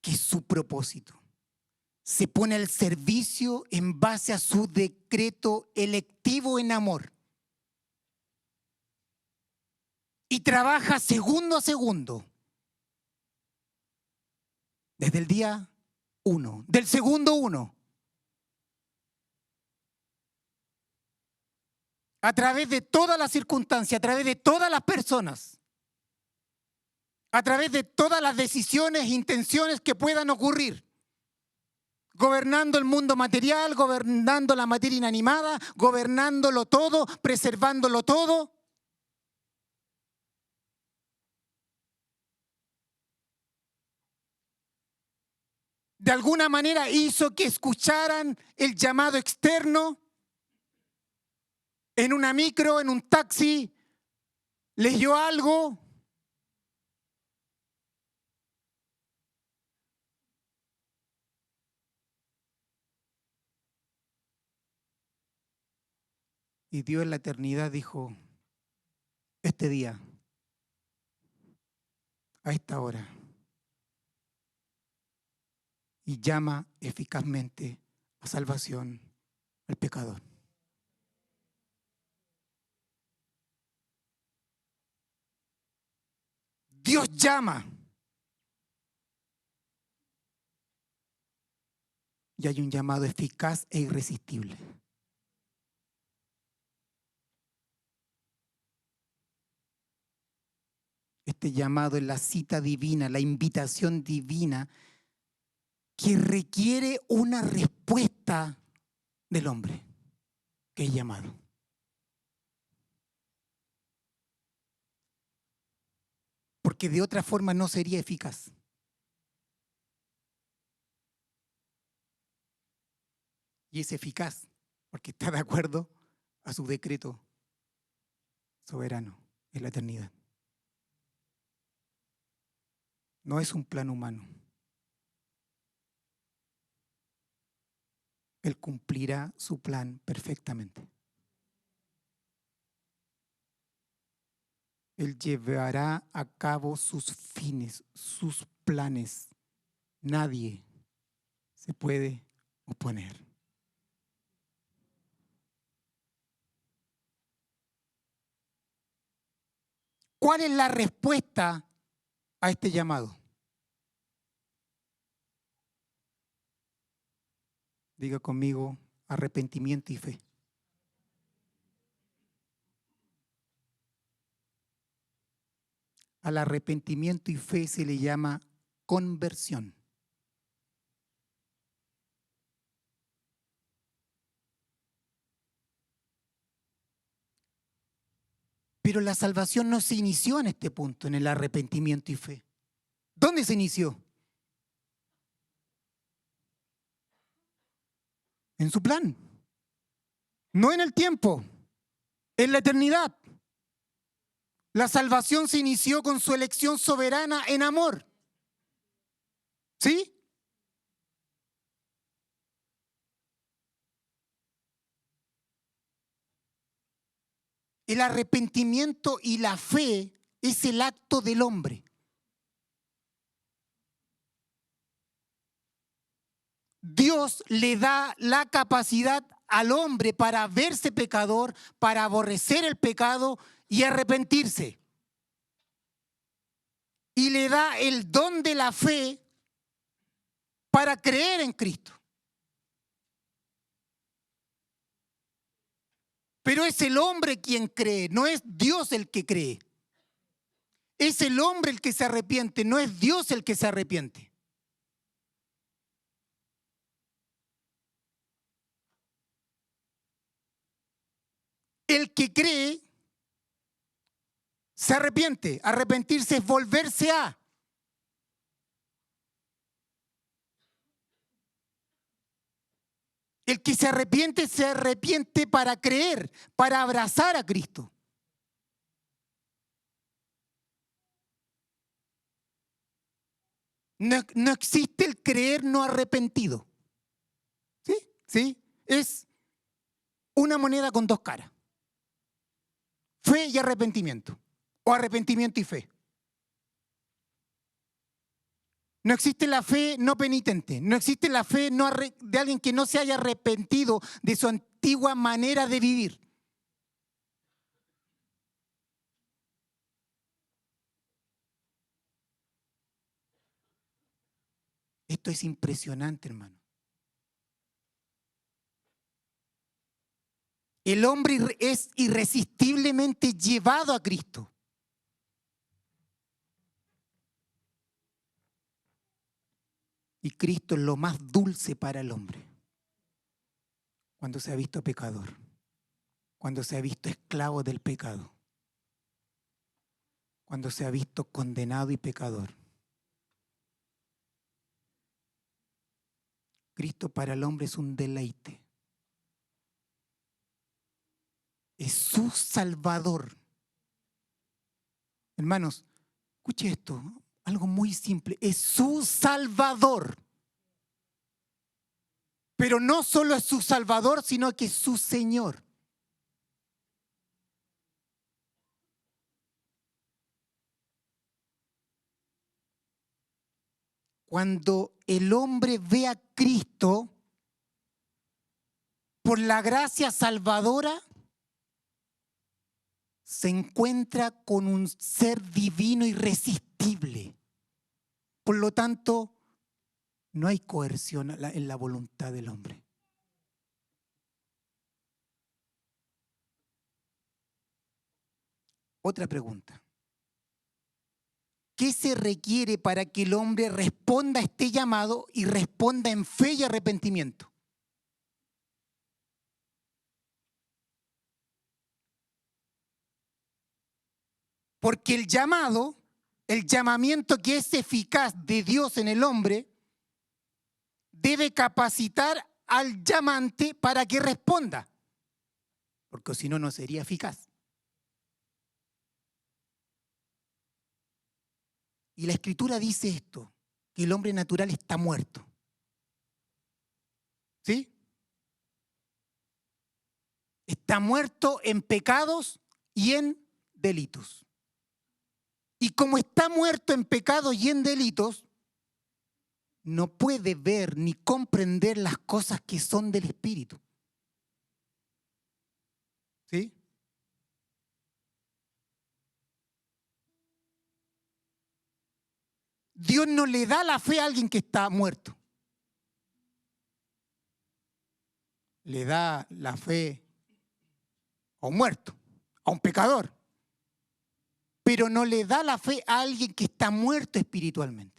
que es su propósito. Se pone al servicio en base a su decreto electivo en amor. Y trabaja segundo a segundo. Desde el día 1, del segundo 1. A través de todas las circunstancias, a través de todas las personas. A través de todas las decisiones e intenciones que puedan ocurrir. Gobernando el mundo material, gobernando la materia inanimada, gobernándolo todo, preservándolo todo. De alguna manera hizo que escucharan el llamado externo en una micro, en un taxi, leyó algo. Y Dios en la eternidad dijo, este día, a esta hora, y llama eficazmente a salvación al pecador. Dios llama. Y hay un llamado eficaz e irresistible. Este llamado es la cita divina, la invitación divina que requiere una respuesta del hombre que es llamado. Porque de otra forma no sería eficaz. Y es eficaz porque está de acuerdo a su decreto soberano en la eternidad. No es un plan humano. Él cumplirá su plan perfectamente. Él llevará a cabo sus fines, sus planes. Nadie se puede oponer. ¿Cuál es la respuesta a este llamado? Diga conmigo, arrepentimiento y fe. Al arrepentimiento y fe se le llama conversión. Pero la salvación no se inició en este punto, en el arrepentimiento y fe. ¿Dónde se inició? En su plan. No en el tiempo, en la eternidad. La salvación se inició con su elección soberana en amor. ¿Sí? El arrepentimiento y la fe es el acto del hombre. Dios le da la capacidad al hombre para verse pecador, para aborrecer el pecado y arrepentirse. Y le da el don de la fe para creer en Cristo. Pero es el hombre quien cree, no es Dios el que cree. Es el hombre el que se arrepiente, no es Dios el que se arrepiente. El que cree se arrepiente. Arrepentirse es volverse a. El que se arrepiente para creer, para abrazar a Cristo. No existe el creer no arrepentido. ¿Sí? ¿Sí? Es una moneda con dos caras. Fe y arrepentimiento. O arrepentimiento y fe. No existe la fe no penitente. No existe la fe de alguien que no se haya arrepentido de su antigua manera de vivir. Esto es impresionante, hermano. El hombre es irresistiblemente llevado a Cristo. Y Cristo es lo más dulce para el hombre. Cuando se ha visto pecador. Cuando se ha visto esclavo del pecado. Cuando se ha visto condenado y pecador. Cristo para el hombre es un deleite. Es su Salvador. Hermanos, escuche esto, algo muy simple. Es su Salvador. Pero no solo es su Salvador, sino que es su Señor. Cuando el hombre ve a Cristo, por la gracia salvadora, se encuentra con un ser divino irresistible. irresistible. Por lo tanto, no hay coerción en la voluntad del hombre. Otra pregunta. ¿Qué se requiere para que el hombre responda a este llamado y responda en fe y arrepentimiento? Porque el llamamiento que es eficaz de Dios en el hombre, debe capacitar al llamante para que responda, porque si no, no sería eficaz. Y la Escritura dice esto, que el hombre natural está muerto. ¿Sí? Está muerto en pecados y en delitos. Y como está muerto en pecados y en delitos, no puede ver ni comprender las cosas que son del Espíritu. ¿Sí? Dios no le da la fe a alguien que está muerto. Le da la fe a un muerto, a un pecador. Pero no le da la fe a alguien que está muerto espiritualmente.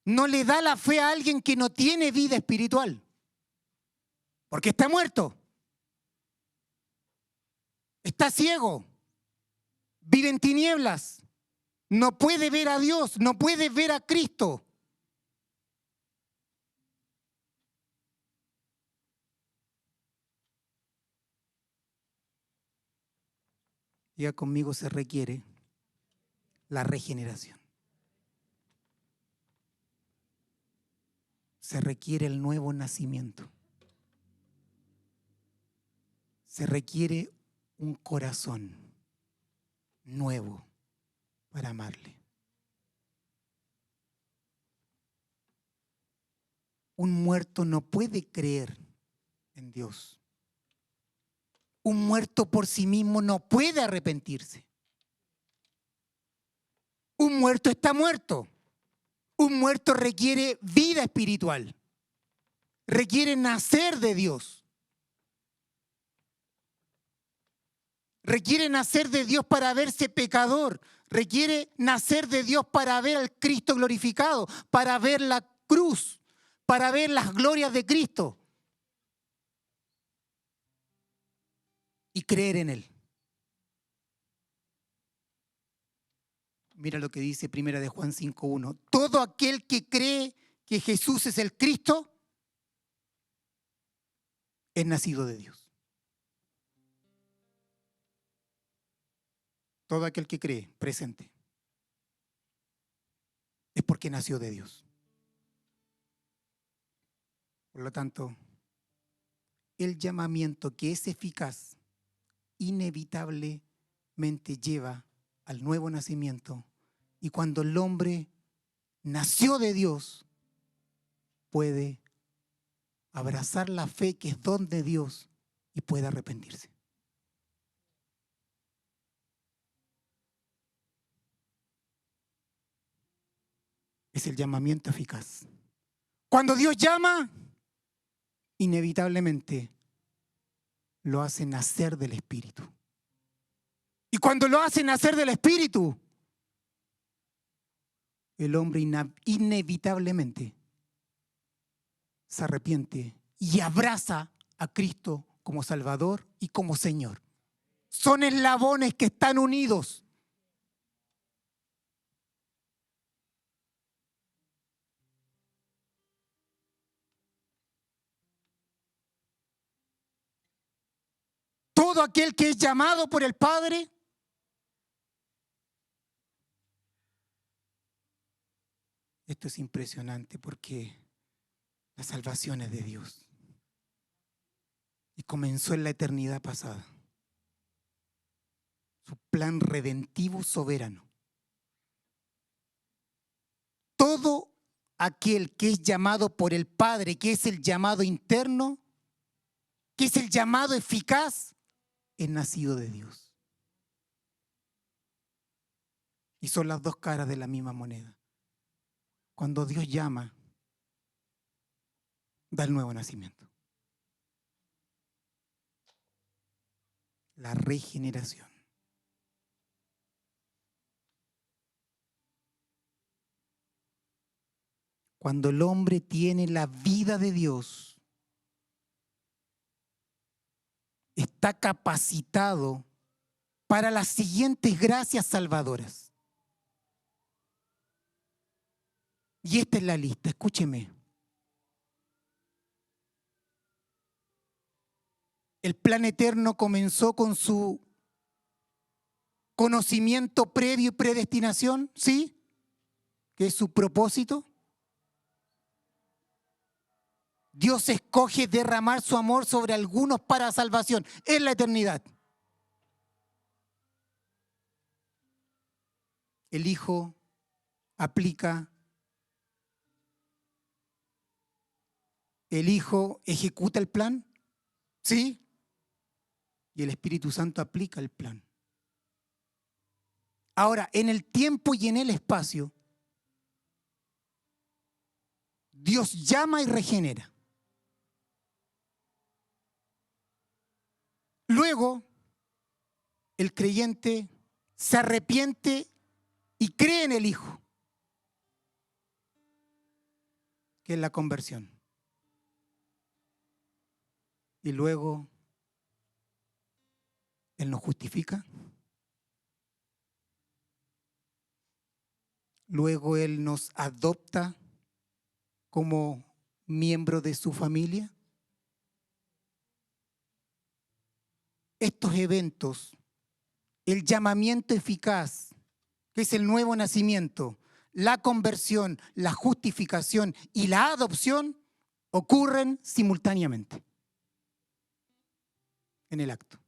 No le da la fe a alguien que no tiene vida espiritual, porque está muerto. Está ciego. Vive en tinieblas. No puede ver a Dios, no puede ver a Cristo. Ya conmigo se requiere la regeneración. Se requiere el nuevo nacimiento. Se requiere un corazón nuevo para amarle. Un muerto no puede creer en Dios. Un muerto por sí mismo no puede arrepentirse. Un muerto está muerto. Un muerto requiere vida espiritual. Requiere nacer de Dios. Requiere nacer de Dios para verse pecador. Requiere nacer de Dios para ver al Cristo glorificado, para ver la cruz, para ver las glorias de Cristo y creer en Él. Mira lo que dice 1 de Juan 5:1. Todo aquel que cree que Jesús es el Cristo es nacido de Dios. Todo aquel que cree, presente, es porque nació de Dios. Por lo tanto, el llamamiento que es eficaz inevitablemente lleva al nuevo nacimiento. Y cuando el hombre nació de Dios, puede abrazar la fe que es don de Dios y puede arrepentirse. Es el llamamiento eficaz. Cuando Dios llama, inevitablemente lo hace nacer del Espíritu. Y cuando lo hace nacer del Espíritu, el hombre inevitablemente se arrepiente y abraza a Cristo como Salvador y como Señor. Son eslabones que están unidos. Todo aquel que es llamado por el Padre esto es impresionante porque la salvación es de Dios y comenzó en la eternidad pasada. Su plan redentivo soberano. Todo aquel que es llamado por el Padre, que es el llamado interno, que es el llamado eficaz, es nacido de Dios. Y son las dos caras de la misma moneda. Cuando Dios llama, da el nuevo nacimiento. La regeneración. Cuando el hombre tiene la vida de Dios, está capacitado para las siguientes gracias salvadoras. Y esta es la lista, escúcheme. El plan eterno comenzó con su conocimiento previo y predestinación, ¿sí? Que es su propósito. Dios escoge derramar su amor sobre algunos para salvación en la eternidad. El Hijo aplica, el Hijo ejecuta el plan, ¿sí? Y el Espíritu Santo aplica el plan. Ahora, en el tiempo y en el espacio, Dios llama y regenera. Luego, el creyente se arrepiente y cree en el Hijo, que es la conversión. Y luego, Él nos justifica. Luego Él nos adopta como miembro de su familia. Estos eventos, el llamamiento eficaz, que es el nuevo nacimiento, la conversión, la justificación y la adopción, ocurren simultáneamente en el acto.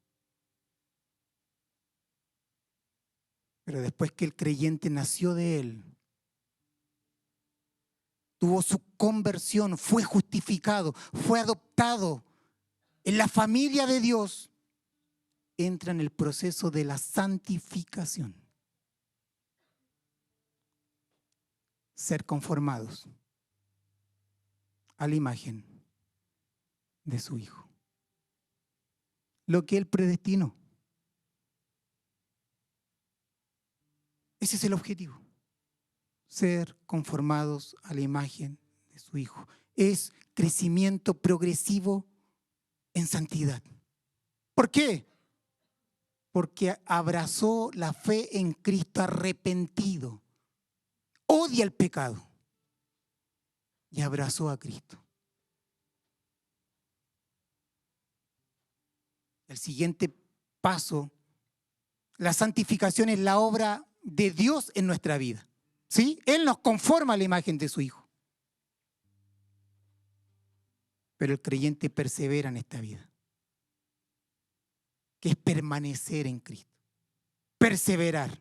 Pero después que el creyente nació de Él, tuvo su conversión, fue justificado, fue adoptado en la familia de Dios, entra en el proceso de la santificación. Ser conformados a la imagen de su Hijo. Lo que Él predestinó. Ese es el objetivo. Ser conformados a la imagen de su Hijo. Es crecimiento progresivo en santidad. ¿Por qué? Porque abrazó la fe en Cristo arrepentido. Odia el pecado y abrazó a Cristo. El siguiente paso, la santificación, es la obra de Dios en nuestra vida. ¿Sí? Él nos conforma a la imagen de su Hijo. Pero el creyente persevera en esta vida, que es permanecer en Cristo. Perseverar.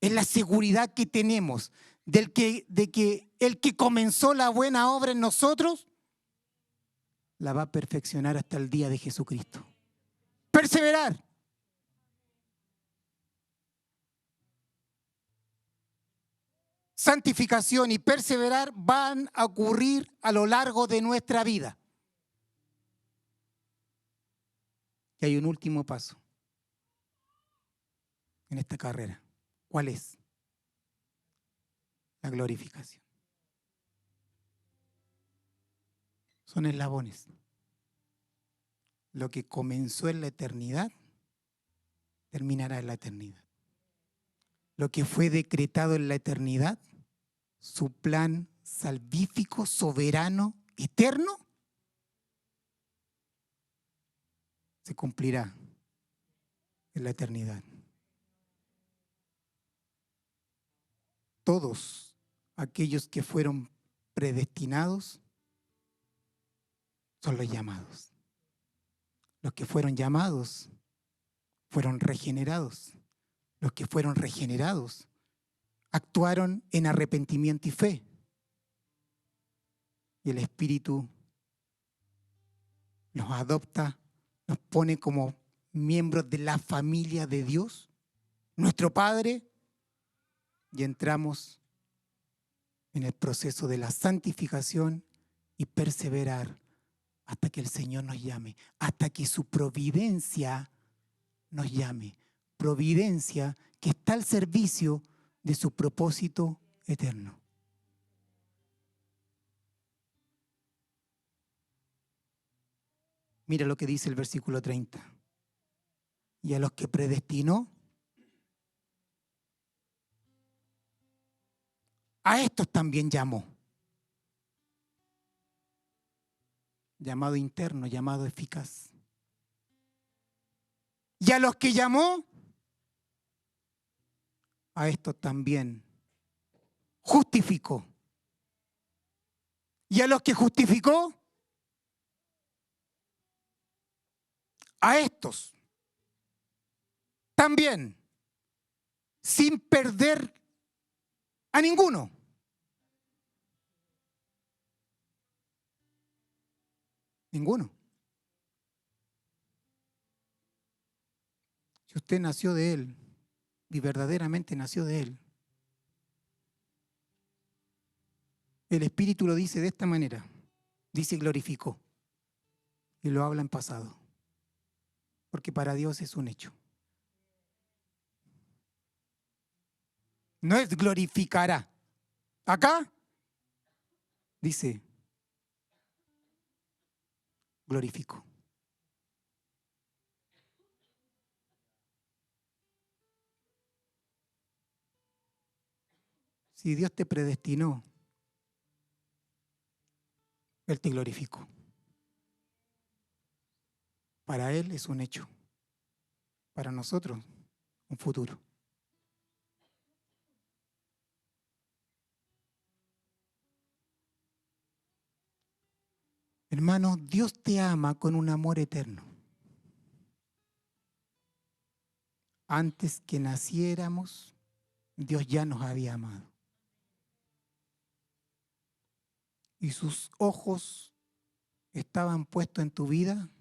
Es la seguridad que tenemos de que el que comenzó la buena obra en nosotros la va a perfeccionar hasta el día de Jesucristo. Perseverar. Santificación y perseverar van a ocurrir a lo largo de nuestra vida. Y hay un último paso en esta carrera. ¿Cuál es? La glorificación. Son eslabones. Lo que comenzó en la eternidad, terminará en la eternidad. Lo que fue decretado en la eternidad, su plan salvífico, soberano, eterno, se cumplirá en la eternidad. Todos aquellos que fueron predestinados son los llamados. Los que fueron llamados fueron regenerados. Los que fueron regenerados actuaron en arrepentimiento y fe. Y el Espíritu nos adopta, nos pone como miembros de la familia de Dios, nuestro Padre, y entramos en el proceso de la santificación y perseverar hasta que el Señor nos llame, hasta que su providencia nos llame. Providencia que está al servicio de su propósito eterno. Mira lo que dice el versículo 30. Y a los que predestinó, a estos también llamó. Llamado interno, llamado eficaz. Y a los que llamó, a estos también justificó. Y a los que justificó, a estos también, sin perder a ninguno. Ninguno. Si usted nació de Él y verdaderamente nació de Él, el Espíritu lo dice de esta manera. Dice glorificó. Y lo habla en pasado. Porque para Dios es un hecho. No es glorificará. Acá dice glorificó. Si Dios te predestinó, Él te glorificó. Para Él es un hecho. Para nosotros, un futuro. Hermanos, Dios te ama con un amor eterno. Antes que naciéramos, Dios ya nos había amado. Y sus ojos estaban puestos en tu vida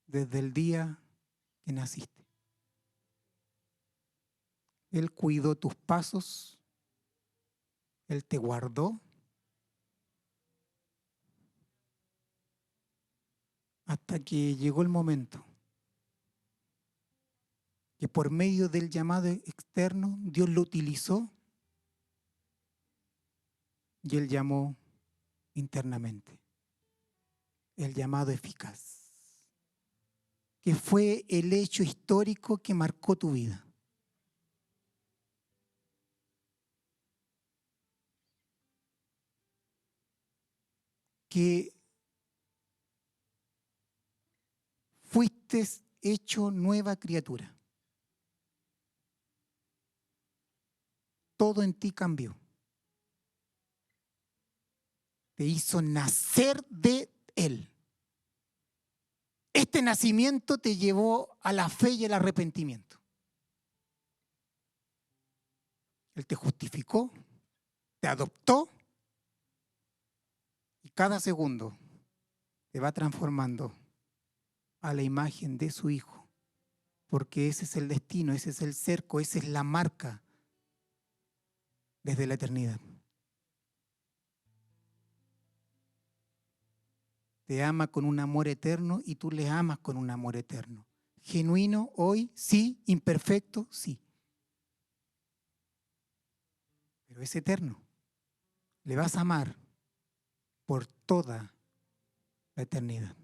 desde el día que naciste. Él cuidó tus pasos, Él te guardó hasta que llegó el momento que por medio del llamado externo Dios lo utilizó y Él llamó internamente. El llamado eficaz, que fue el hecho histórico que marcó tu vida. Que fuiste hecho nueva criatura. Todo en ti cambió. Te hizo nacer de Él. Este nacimiento te llevó a la fe y el arrepentimiento. Él te justificó, te adoptó y cada segundo te va transformando a la imagen de su Hijo. Porque ese es el destino, ese es el cerco, esa es la marca desde la eternidad. Te ama con un amor eterno y tú le amas con un amor eterno. Genuino hoy, sí. Imperfecto, sí. Pero es eterno. Le vas a amar por toda la eternidad.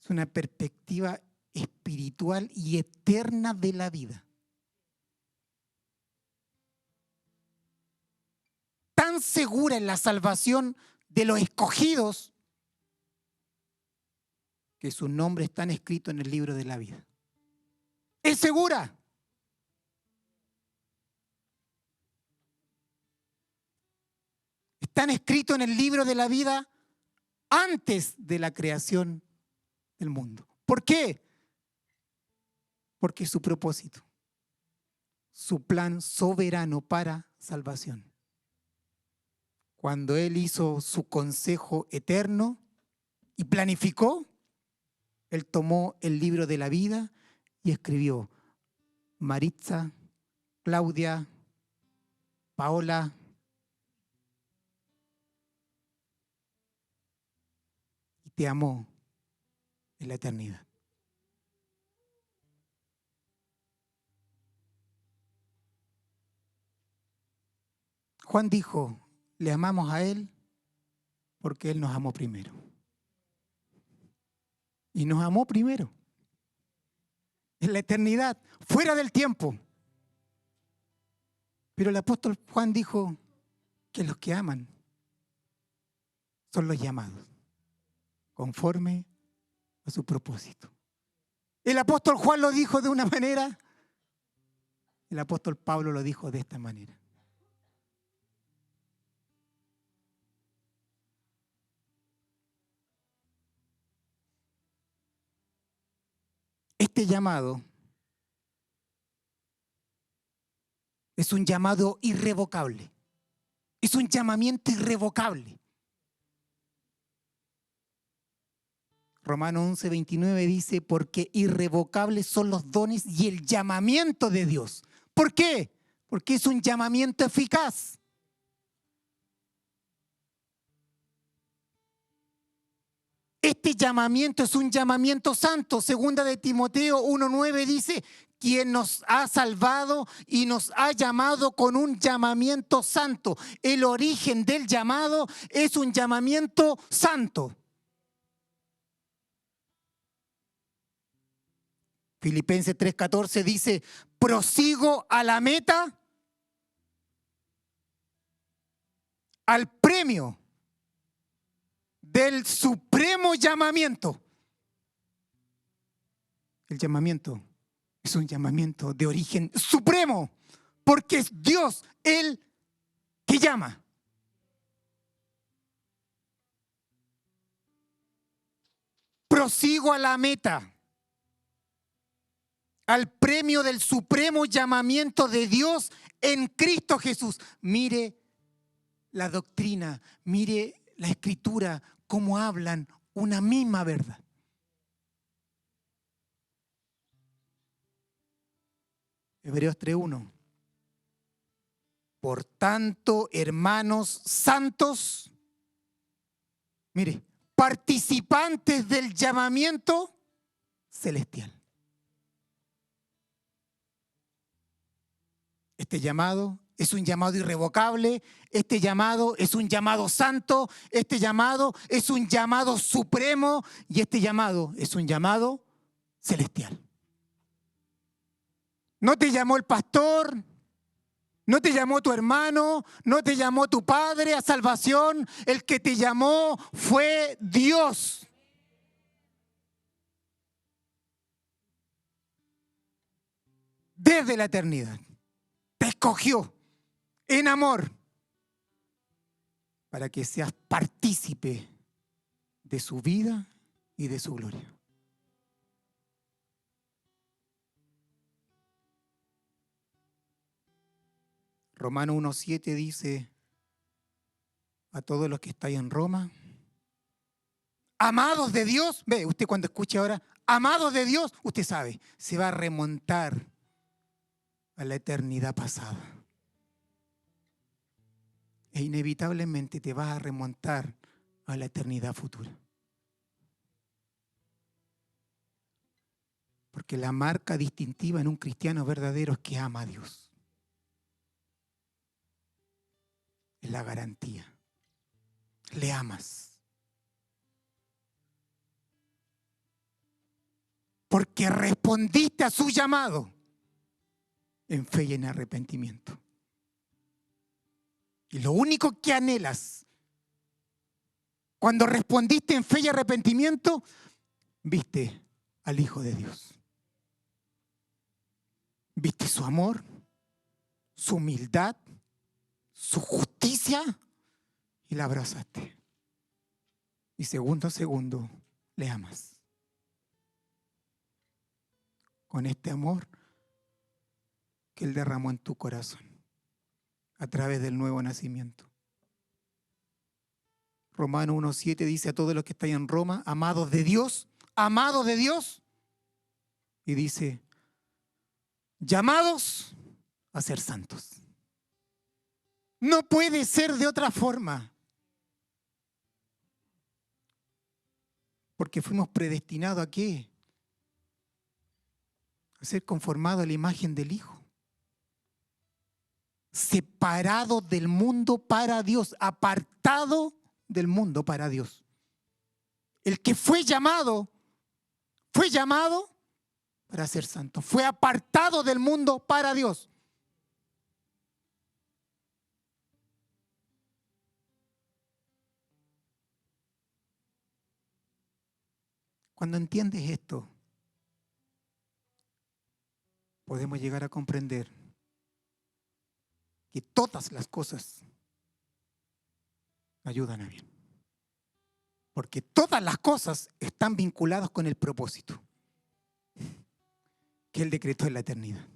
Es una perspectiva espiritual y eterna de la vida. Tan segura en la salvación de los escogidos que sus nombres están escritos en el libro de la vida. Es segura. Están escritos en el libro de la vida antes de la creación del mundo. ¿Por qué? Porque es su propósito, su plan soberano para salvación. Cuando Él hizo su consejo eterno y planificó, Él tomó el libro de la vida y escribió: Maritza, Claudia, Paola, y te amó en la eternidad. Juan dijo: le amamos a Él porque Él nos amó primero. Y nos amó primero. En la eternidad, fuera del tiempo. Pero el apóstol Juan dijo que los que aman son los llamados, conforme a su propósito. El apóstol Juan lo dijo de una manera, el apóstol Pablo lo dijo de esta manera. Este llamado es un llamado irrevocable. Es un llamamiento irrevocable. Romanos 11:29 dice: porque irrevocables son los dones y el llamamiento de Dios. ¿Por qué? Porque es un llamamiento eficaz. Este llamamiento es un llamamiento santo. Segunda de Timoteo 1:9 dice: quien nos ha salvado y nos ha llamado con un llamamiento santo. El origen del llamado es un llamamiento santo. Filipenses 3:14 dice: prosigo a la meta, al premio del supremo llamamiento. El llamamiento es un llamamiento de origen supremo, porque es Dios el que llama. Prosigo a la meta, al premio del supremo llamamiento de Dios en Cristo Jesús. Mire la doctrina, mire la escritura, cómo hablan una misma verdad. Hebreos 3:1. Por tanto, hermanos santos, mire, participantes del llamamiento celestial. Este llamado es un llamado irrevocable, este llamado es un llamado santo, este llamado es un llamado supremo y este llamado es un llamado celestial. No te llamó el pastor, no te llamó tu hermano, no te llamó tu padre a salvación. El que te llamó fue Dios. Desde la eternidad. Te escogió en amor para que seas partícipe de su vida y de su gloria. Romanos 1:7 dice a todos los que estáis en Roma: amados de Dios. Ve, usted cuando escuche ahora, amados de Dios, usted sabe, se va a remontar a la eternidad pasada. E inevitablemente te vas a remontar a la eternidad futura. Porque la marca distintiva en un cristiano verdadero es que ama a Dios. Es la garantía. Le amas. Porque respondiste a su llamado en fe y en arrepentimiento. Y lo único que anhelas cuando respondiste en fe y arrepentimiento, viste al Hijo de Dios. Viste su amor, su humildad, su justicia y la abrazaste. Y segundo a segundo le amas. Con este amor que Él derramó en tu corazón a través del nuevo nacimiento. Romanos 1:7 dice a todos los que están en Roma: amados de Dios, y dice: llamados a ser santos. No puede ser de otra forma. Porque fuimos predestinados ¿a qué? A ser conformados a la imagen del Hijo. Separado del mundo para Dios, apartado del mundo para Dios. El que fue llamado para ser santo. Fue apartado del mundo para Dios. Cuando entiendes esto, podemos llegar a comprender que todas las cosas ayudan a bien. Porque todas las cosas están vinculadas con el propósito que Él decretó en la eternidad.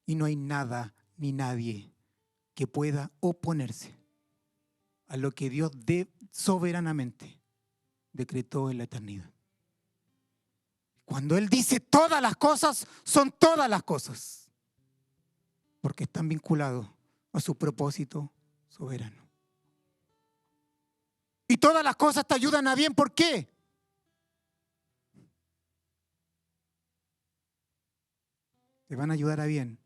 Y no hay nada ni nadie que pueda oponerse a lo que Dios soberanamente decretó en la eternidad. Cuando Él dice todas las cosas, son todas las cosas. Porque están vinculados a su propósito soberano. Y todas las cosas te ayudan a bien. ¿Por qué? Te van a ayudar a bien.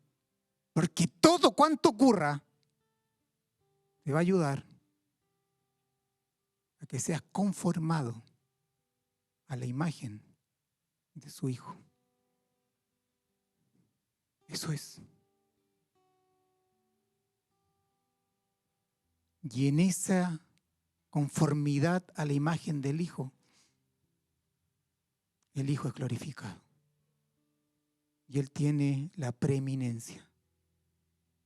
Porque todo cuanto ocurra te va a ayudar a que seas conformado a la imagen de su Hijo. Eso es. Y en esa conformidad a la imagen del Hijo, el Hijo es glorificado. Y Él tiene la preeminencia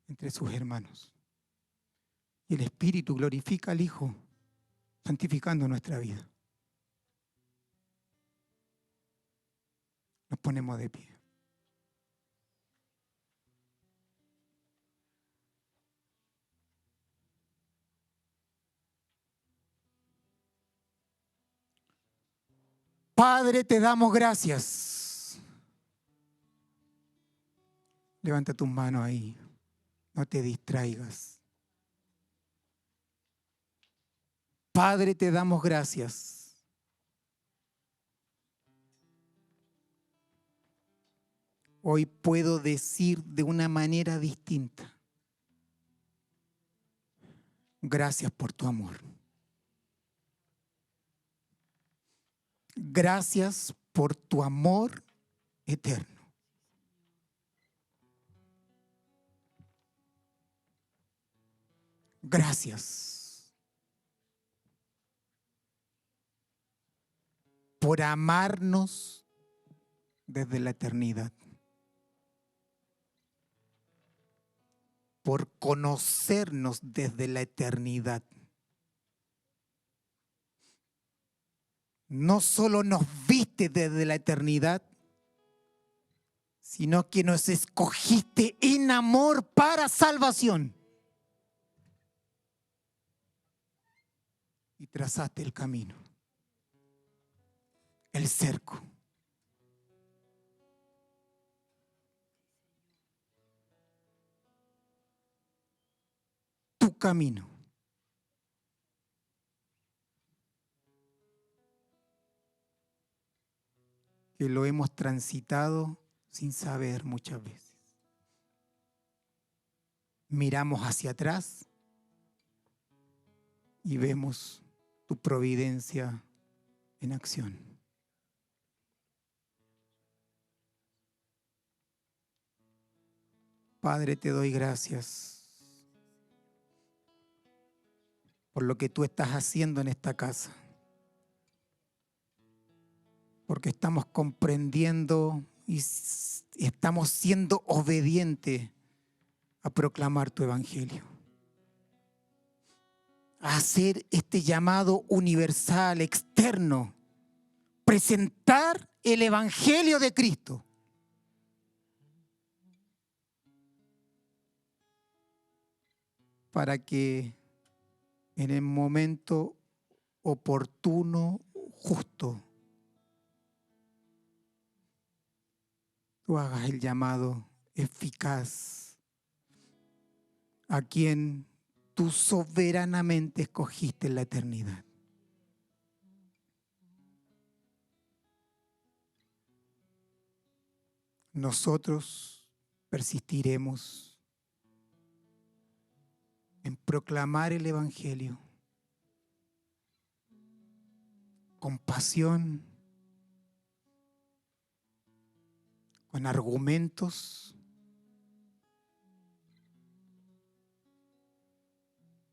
entre sus hermanos. Y el Espíritu glorifica al Hijo, santificando nuestra vida. Nos ponemos de pie. Padre, te damos gracias. Levanta tus manos ahí. No te distraigas. Padre, te damos gracias. Hoy puedo decir de una manera distinta: gracias por tu amor. Gracias por tu amor eterno. Gracias por amarnos desde la eternidad. Por conocernos desde la eternidad. No solo nos viste desde la eternidad, sino que nos escogiste en amor para salvación. Y trazaste el camino, el cerco. Tu camino. Que lo hemos transitado sin saber muchas veces. Miramos hacia atrás y vemos tu providencia en acción. Padre, te doy gracias por lo que tú estás haciendo en esta casa. Porque estamos comprendiendo y estamos siendo obedientes a proclamar tu evangelio. A hacer este llamado universal, externo. Presentar el evangelio de Cristo. Para que en el momento oportuno, justo, tú hagas el llamado eficaz, a quien tú soberanamente escogiste en la eternidad. Nosotros persistiremos en proclamar el Evangelio con pasión, con argumentos,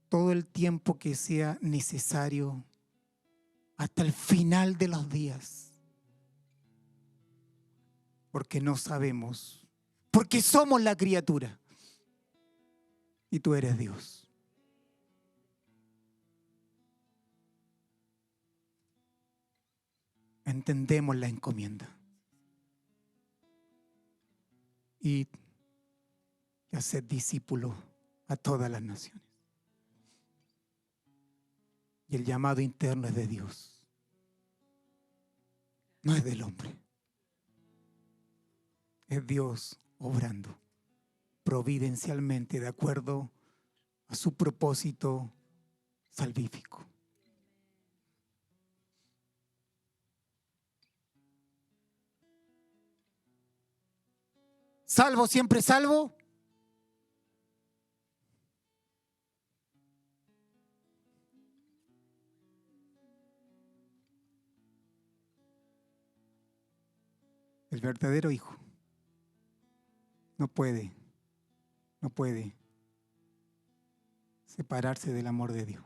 todo el tiempo que sea necesario, hasta el final de los días, porque no sabemos, porque somos la criatura y tú eres Dios. Entendemos la encomienda y hacer discípulos a todas las naciones. Y el llamado interno es de Dios, no es del hombre. Es Dios obrando providencialmente de acuerdo a su propósito salvífico. Salvo, siempre salvo. El verdadero hijo no puede separarse del amor de Dios.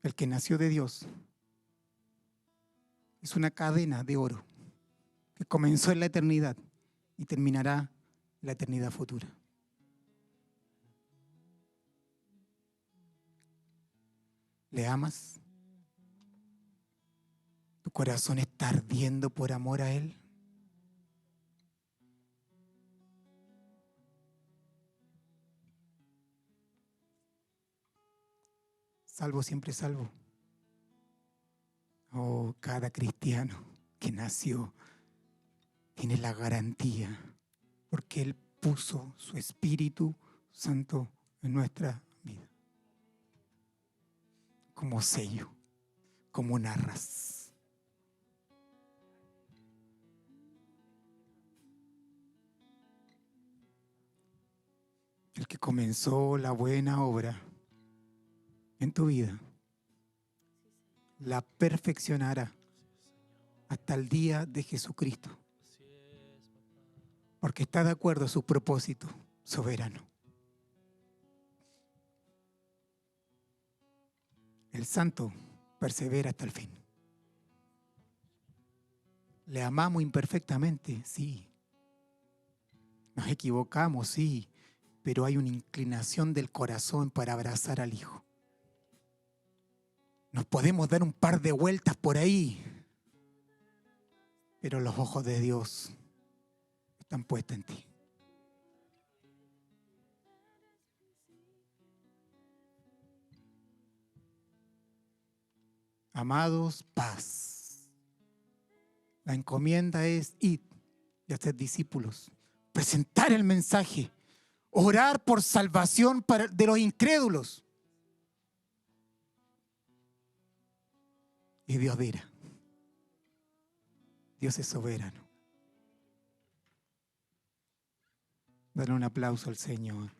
El que nació de Dios es una cadena de oro que comenzó en la eternidad y terminará en la eternidad futura. ¿Le amas? ¿Tu corazón está ardiendo por amor a Él? Salvo, siempre salvo. Oh, cada cristiano que nació tiene la garantía, porque Él puso su Espíritu Santo en nuestra vida, como sello, como una arras. El que comenzó la buena obra en tu vida la perfeccionará hasta el día de Jesucristo, porque está de acuerdo a su propósito soberano. El santo persevera hasta el fin. Le amamos imperfectamente, sí. Nos equivocamos, sí, pero hay una inclinación del corazón para abrazar al Hijo. Nos podemos dar un par de vueltas por ahí, pero los ojos de Dios están puestos en ti. Amados, paz. La encomienda es ir y hacer discípulos, presentar el mensaje, orar por salvación de los incrédulos. Y Dios dirá. Dios es soberano. Dale un aplauso al Señor.